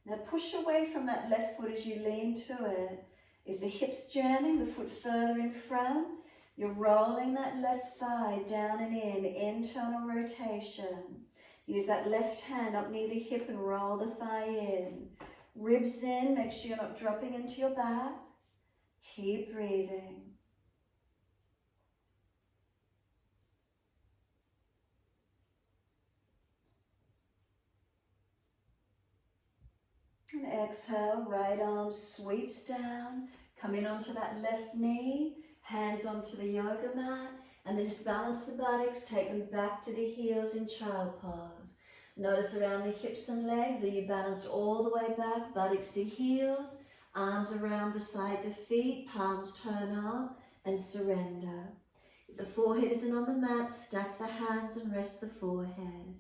Now push away from that left foot as you lean to it. If the hip's jamming, the foot further in front, you're rolling that left thigh down and in, internal rotation. Use that left hand up near the hip and roll the thigh in. Ribs in, make sure you're not dropping into your back. Keep breathing. And exhale, right arm sweeps down, come in onto that left knee, hands onto the yoga mat, and then just balance the buttocks, take them back to the heels in child pose. Notice around the hips and legs, are you balanced all the way back, buttocks to heels, arms around beside the feet, palms turn up, and surrender. If the forehead isn't on the mat, stack the hands and rest the forehead.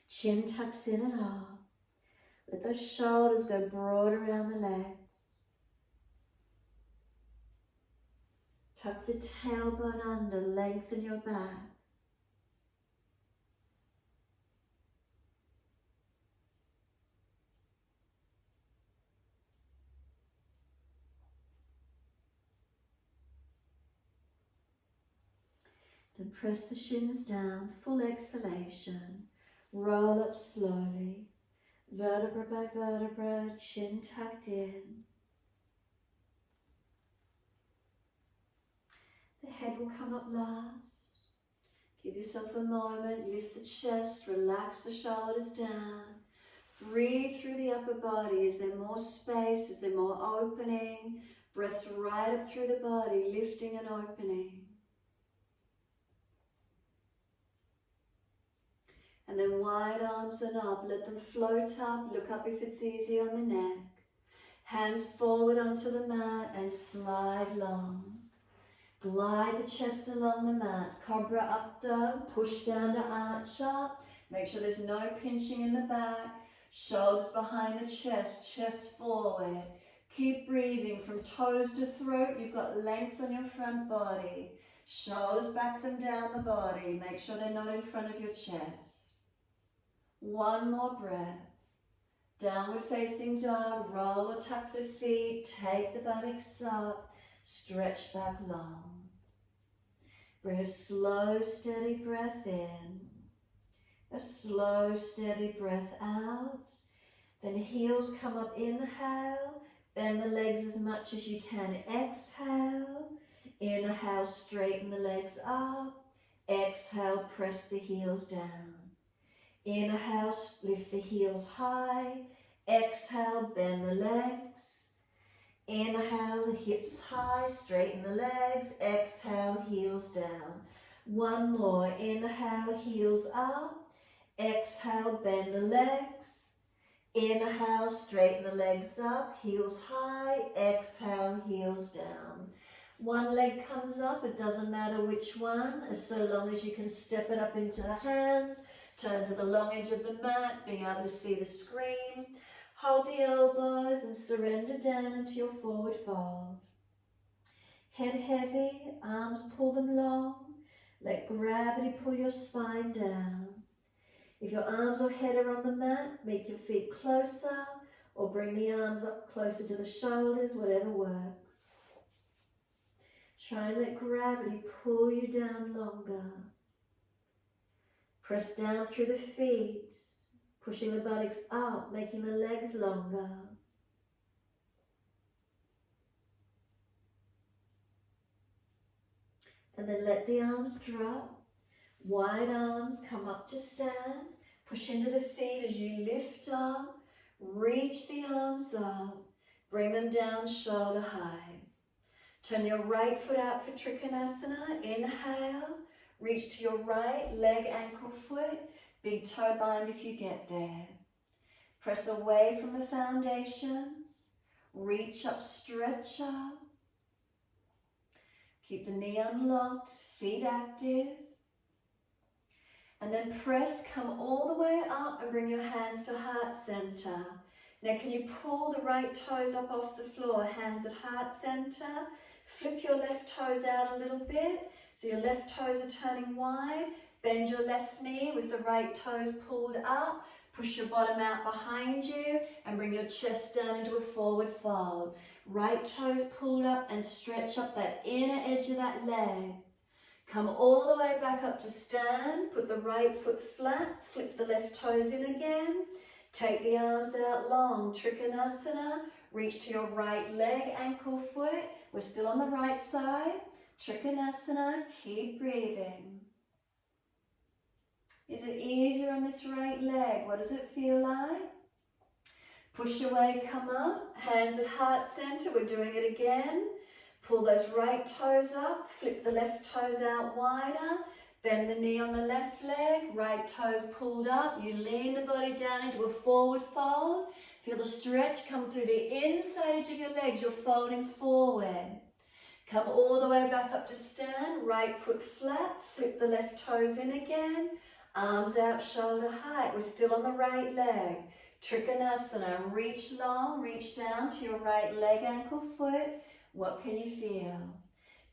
Chin tucks in and up. Let those shoulders go broad around the legs. Tuck the tailbone under, lengthen your back. Then press the shins down, full exhalation. Roll up slowly, vertebra by vertebra, chin tucked in. The head will come up last. Give yourself a moment, lift the chest, relax the shoulders down. Breathe through the upper body. Is there more space? Is there more opening? Breaths right up through the body, lifting and opening. And then wide arms and up, let them float up, look up if it's easy on the neck. Hands forward onto the mat and slide long. Glide the chest along the mat, cobra up dog, push down to arch up. Make sure there's no pinching in the back. Shoulders behind the chest, chest forward. Keep breathing from toes to throat. You've got length on your front body. Shoulders back them down the body. Make sure they're not in front of your chest. One more breath. Downward facing dog. Roll or tuck the feet. Take the buttocks up. Stretch back long. Bring a slow, steady breath in. A slow, steady breath out. Then heels come up, inhale. Bend the legs as much as you can. Exhale. Inhale, straighten the legs up. Exhale, press the heels down. Inhale, lift the heels high. Exhale, bend the legs. Inhale, hips high, straighten the legs. Exhale, heels down. One more. Inhale, heels up. Exhale, bend the legs. Inhale, straighten the legs up, heels high. Exhale, heels down. One leg comes up, it doesn't matter which one, so long as you can step it up into the hands, turn to the long edge of the mat, being able to see the screen. Hold the elbows and surrender down into your forward fold. Head heavy, arms pull them long. Let gravity pull your spine down. If your arms or head are on the mat, make your feet closer or bring the arms up closer to the shoulders, whatever works. Try and let gravity pull you down longer. Press down through the feet, pushing the buttocks up, making the legs longer. And then let the arms drop. Wide arms come up to stand. Push into the feet as you lift up. Reach the arms up. Bring them down shoulder high. Turn your right foot out for Trikonasana. Inhale. Reach to your right leg, ankle, foot. Big toe bind if you get there. Press away from the foundations. Reach up, stretch up. Keep the knee unlocked, feet active. And then press, come all the way up and bring your hands to heart center. Now can you pull the right toes up off the floor, hands at heart center. Flip your left toes out a little bit, so your left toes are turning wide. Bend your left knee with the right toes pulled up. Push your bottom out behind you and bring your chest down into a forward fold. Right toes pulled up and stretch up that inner edge of that leg. Come all the way back up to stand. Put the right foot flat. Flip the left toes in again. Take the arms out long. Trikonasana. Reach to your right leg, ankle, foot. We're still on the right side. Trikonasana. Keep breathing. Is it easier on this right leg? What does it feel like? Push away, come up. Hands at heart center. We're doing it again. Pull those right toes up, flip the left toes out wider, bend the knee on the left leg, right toes pulled up. You lean the body down into a forward fold. Feel the stretch come through the inside edge of your legs. You're folding forward. Come all the way back up to stand, right foot flat, flip the left toes in again, arms out shoulder height. We're still on the right leg. Trikonasana, reach long, reach down to your right leg, ankle, foot. What can you feel?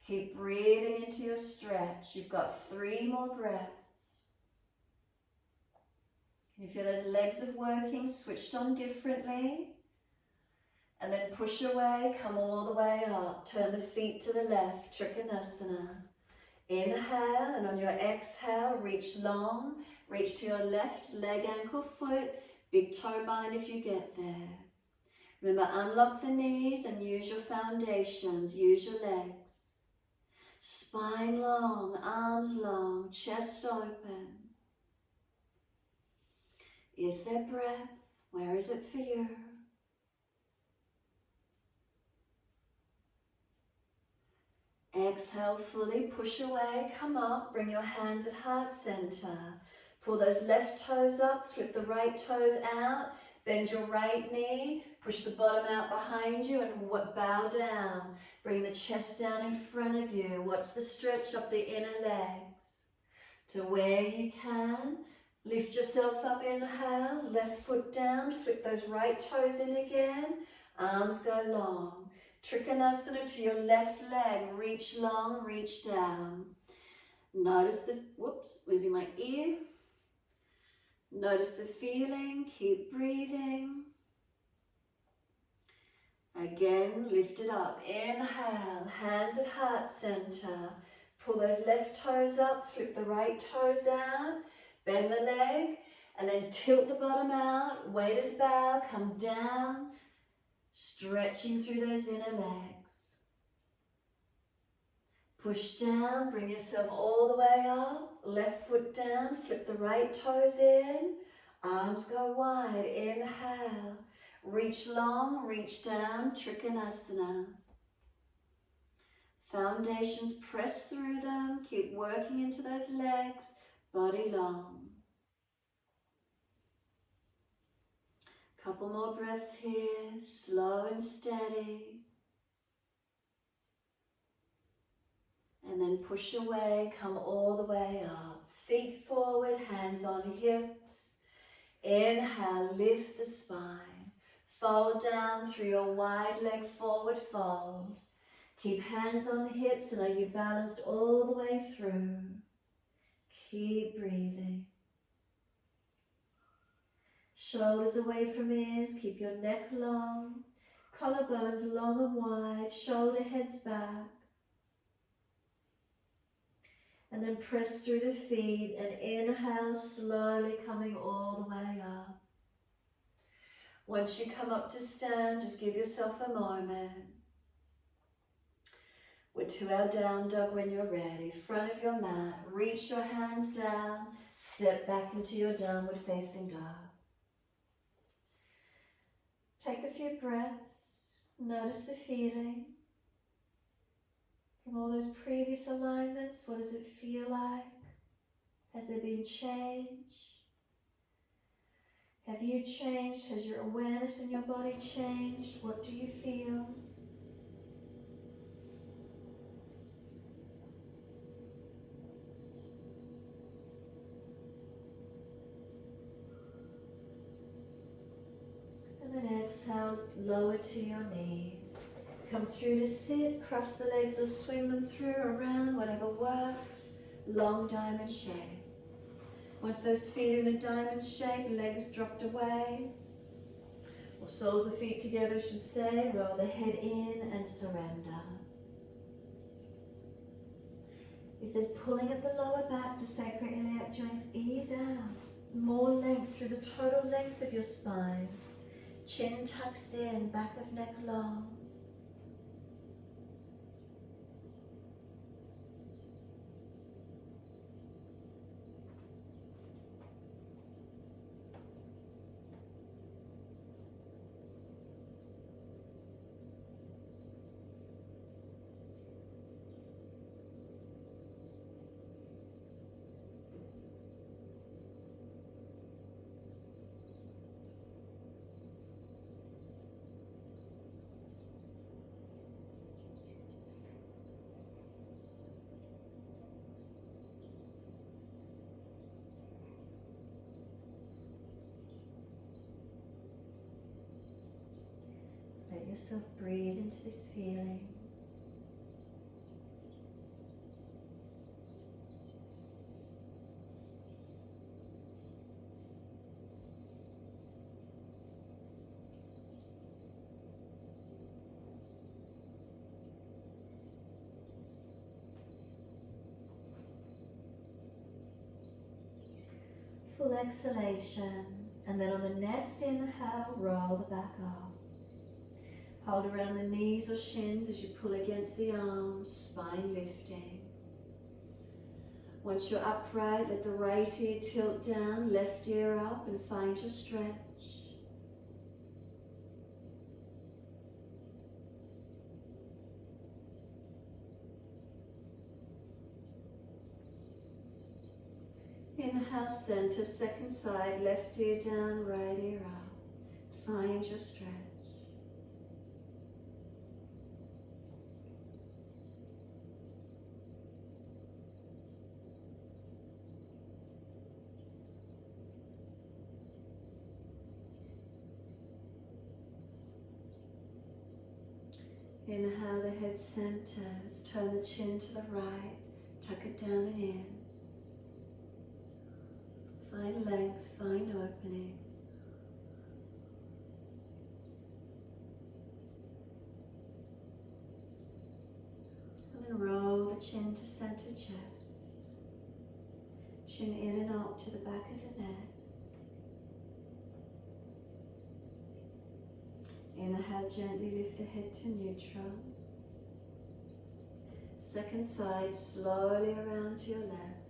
Keep breathing into your stretch. You've got 3 more breaths. Can you feel those legs are working, switched on differently? And then push away, come all the way up. Turn the feet to the left, Trikonasana. Inhale, and on your exhale, reach long. Reach to your left leg, ankle, foot. Big toe bind if you get there. Remember, unlock the knees and use your foundations, use your legs. Spine long, arms long, chest open. Is there breath? Where is it for you? Exhale fully, push away, come up, bring your hands at heart center. Pull those left toes up, flip the right toes out, bend your right knee, push the bottom out behind you and bow down. Bring the chest down in front of you. Watch the stretch up the inner legs. To where you can, lift yourself up, inhale, left foot down, flip those right toes in again. Arms go long. Trikonasana to your left leg. Reach long, reach down. Notice the, whoops, losing my ear. Notice the feeling, keep breathing. Again, lift it up. Inhale, hands at heart center. Pull those left toes up, flip the right toes down, bend the leg, and then tilt the bottom out, weight as bow, come down, stretching through those inner legs. Push down, bring yourself all the way up, left foot down, flip the right toes in, arms go wide, inhale, reach long, reach down, Trikonasana. Foundations, press through them, keep working into those legs, body long. Couple more breaths here, slow and steady. And then push away, come all the way up. Feet forward, hands on hips. Inhale, lift the spine. Fold down through your wide leg forward fold. Keep hands on the hips, and are you balanced all the way through? Keep breathing. Shoulders away from ears, keep your neck long. Collarbones long and wide, shoulder heads back. And then press through the feet and inhale, slowly coming all the way up. Once you come up to stand, just give yourself a moment. We're to our down dog when you're ready. Front of your mat, reach your hands down, step back into your downward facing dog. Take a few breaths, notice the feeling. From all those previous alignments, what does it feel like? Has there been change? Have you changed? Has your awareness in your body changed? What do you feel? And then exhale, lower to your knees. Come through to sit, cross the legs or swing them through, around, whatever works. Long diamond shape. Once those feet are in a diamond shape, legs dropped away, or soles of feet together, I should say, roll the head in and surrender. If there's pulling at the lower back to sacroiliac joints, ease out. More length through the total length of your spine. Chin tucks in, back of neck long. Let yourself breathe into this feeling. Full exhalation, and then on the next inhale, roll the back up. Hold around the knees or shins as you pull against the arms, spine lifting. Once you're upright, let the right ear tilt down, left ear up, and find your stretch. Inhale, center, second side, left ear down, right ear up. Find your stretch. Inhale, the head centers. Turn the chin to the right. Tuck it down and in. Find length, find opening. And then roll the chin to center chest. Chin in and up to the back of the neck. Inhale, gently lift the head to neutral. Second side, slowly around to your left.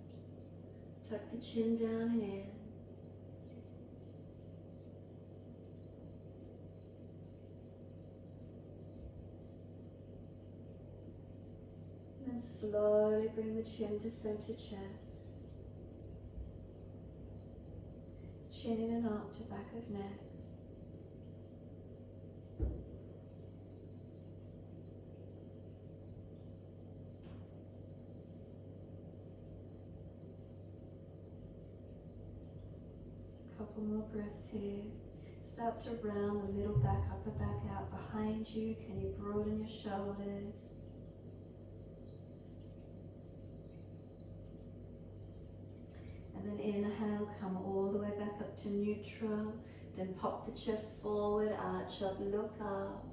Tuck the chin down and in. And then slowly bring the chin to center chest. Chin in and up to back of neck. Couple more breaths here. Start to round the middle back, upper back out behind you. Can you broaden your shoulders? And then inhale, come all the way back up to neutral. Then pop the chest forward, arch up, look up.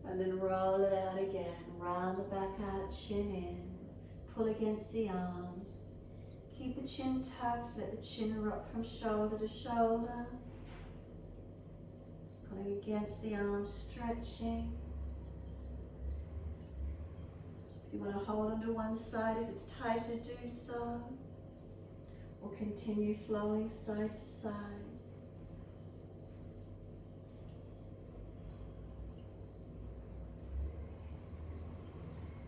And then roll it out again. Round the back out, chin in. Pull against the arms. Keep the chin tucked, let the chin rock from shoulder to shoulder. Pulling against the arms, stretching. If you want to hold onto one side, if it's tighter, do so. Or continue flowing side to side.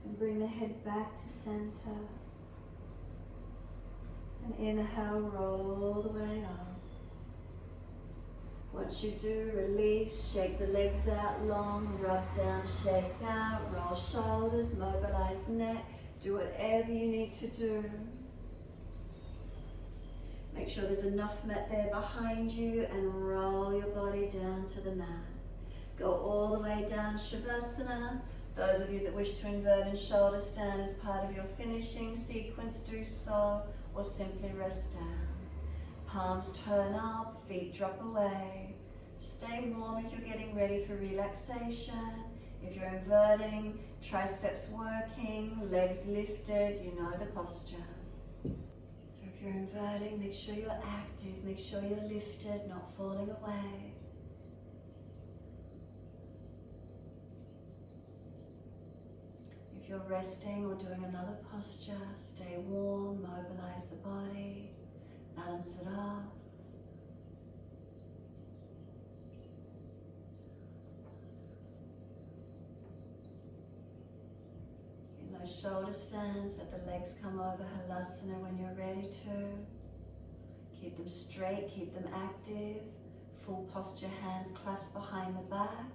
And bring the head back to center. And inhale, roll all the way up. Once you do, release, shake the legs out long, rub down, shake out, roll shoulders, mobilize neck, do whatever you need to do. Make sure there's enough mat there behind you and roll your body down to the mat. Go all the way down, Shavasana. Those of you that wish to invert and shoulder stand as part of your finishing sequence, do so. Or simply rest down. Palms turn up, feet drop away. Stay warm if you're getting ready for relaxation. If you're inverting, triceps working, legs lifted, you know the posture. So if you're inverting, make sure you're active, make sure you're lifted, not falling away. If you're resting or doing another posture, stay warm, mobilize the body, balance it off. In those shoulder stands, let the legs come over Halasana when you're ready to. Keep them straight, keep them active. Full posture, hands clasped behind the back.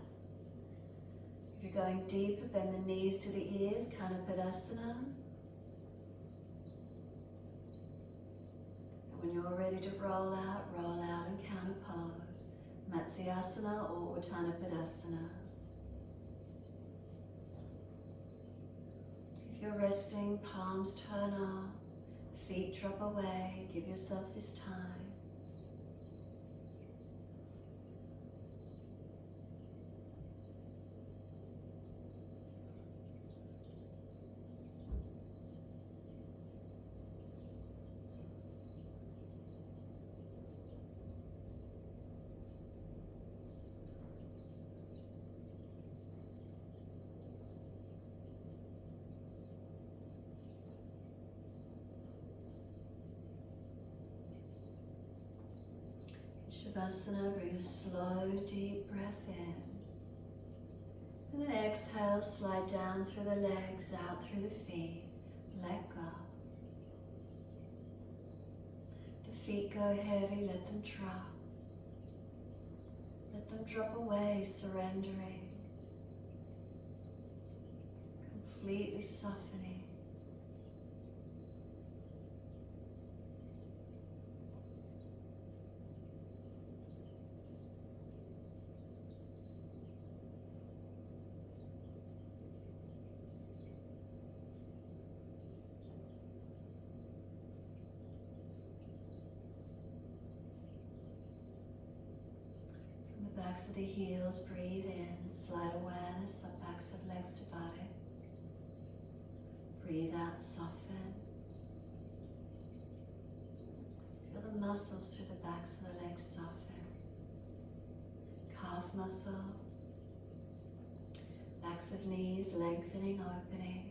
If you're going deeper, bend the knees to the ears, Kanapadasana. And when you're ready to roll out and counter pose. Matsyasana or Uttanapadasana. If you're resting, palms turn up, feet drop away, give yourself this time. Shavasana, bring a slow, deep breath in. And then exhale, slide down through the legs, out through the feet. Let go. The feet go heavy, let them drop. Let them drop away, surrendering. Completely softening. backs of the heels, breathe in, slide awareness up backs of legs to buttocks. Breathe out, soften. Feel the muscles through the backs of the legs soften. Calf muscles, backs of knees lengthening, opening.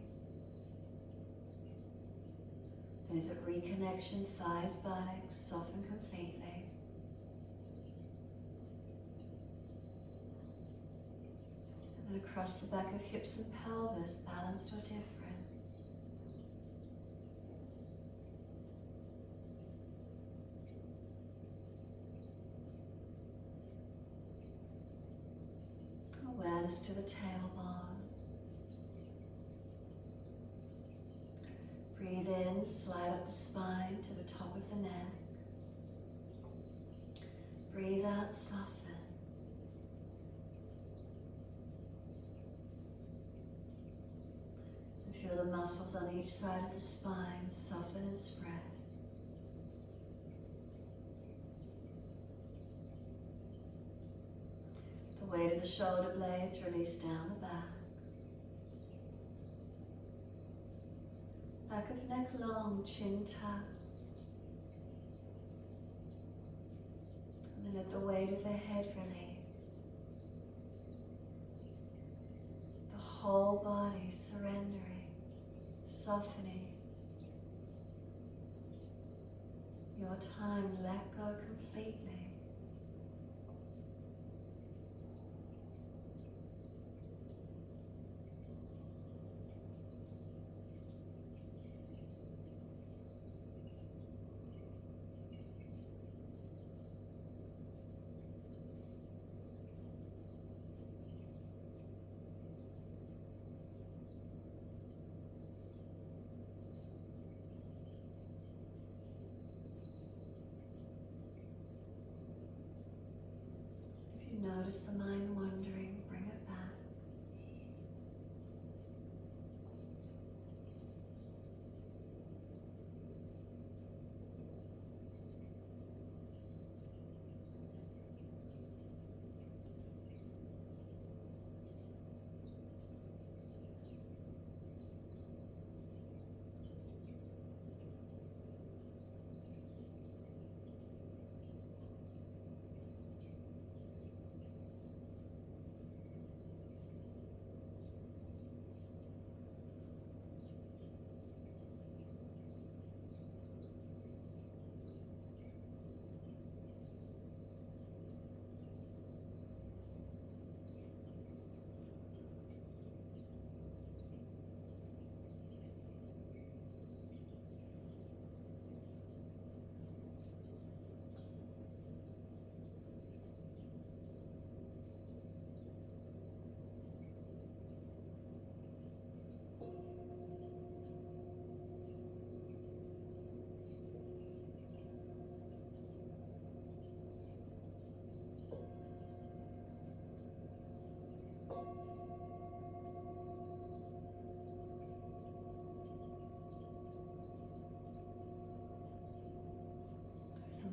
Then as a reconnection, thighs, buttocks soften completely. And then across the back of hips and pelvis, balanced or different. Awareness to the tailbone. Breathe in, slide up the spine to the top of the neck. Breathe out, soften. And feel the muscles on each side of the spine soften and spread. The weight of the shoulder blades release down the back. Back of neck long, chin tucks. And then let the weight of the head release. The whole body surrendering, softening. Your time, let go completely. Notice the mind wandering, bring it back.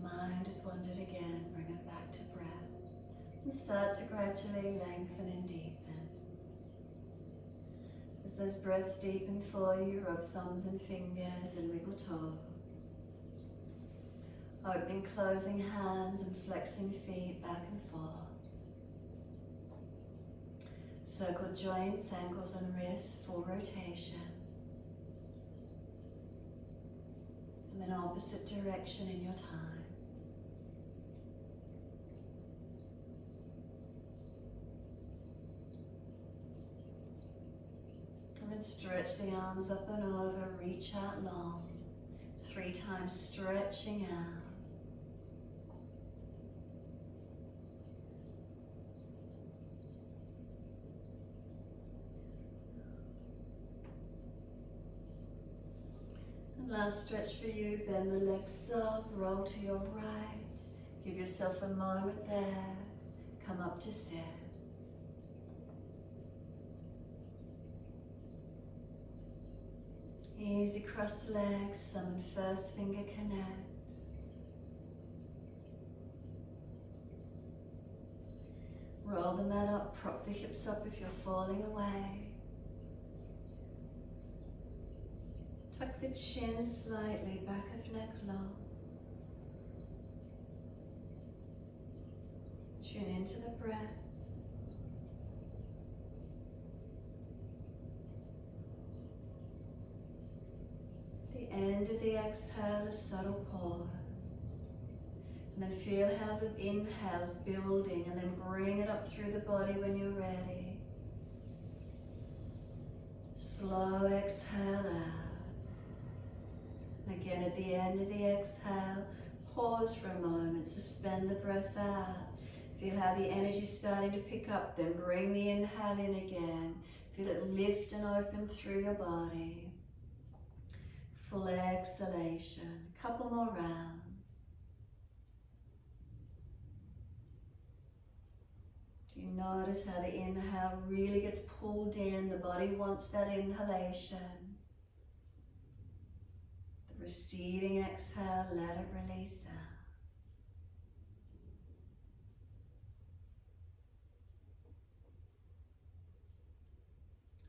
Mind has wandered again, bring it back to breath and start to gradually lengthen and deepen. As those breaths deepen for you, rub thumbs and fingers and wiggle toes. Opening, closing hands and flexing feet back and forth. Circle joints, ankles and wrists, full rotations. And then opposite direction in your time. And stretch the arms up and over, reach out long. 3 times stretching out. And last stretch for you, bend the legs up, roll to your right. Give yourself a moment there. Come up to sit. Easy cross legs, thumb and first finger connect. Roll the mat up, prop the hips up if you're falling away. Tuck the chin slightly, back of neck long. Tune into the breath. The end of the exhale, a subtle pause. And then feel how the inhale's building, and then bring it up through the body when you're ready. Slow exhale out. And again at the end of the exhale, pause for a moment, suspend the breath out. Feel how the energy's starting to pick up, then bring the inhale in again. Feel it lift and open through your body. Full exhalation, couple more rounds. Do you notice how the inhale really gets pulled in? The body wants that inhalation. The receding exhale, let it release out.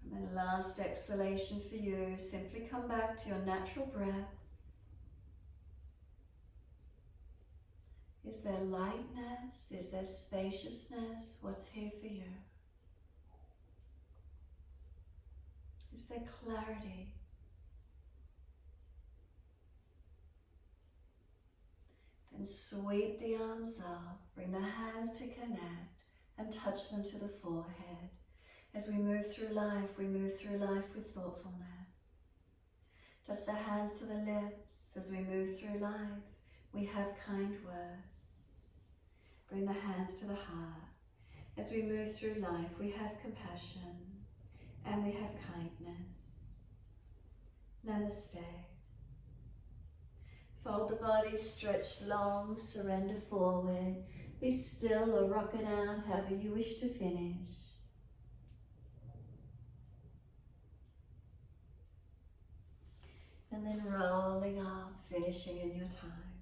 And then last exhalation for you, simply come back to your natural breath. Is there lightness? Is there spaciousness? What's here for you? Is there clarity? Then sweep the arms up, bring the hands to connect and touch them to the forehead. As we move through life with thoughtfulness. Touch the hands to the lips. As we move through life, we have kind words. Bring the hands to the heart. As we move through life, we have compassion and we have kindness. Namaste. Fold the body, stretch long, surrender forward. Be still or rock it out, however you wish to finish. And then rolling up, finishing in your time.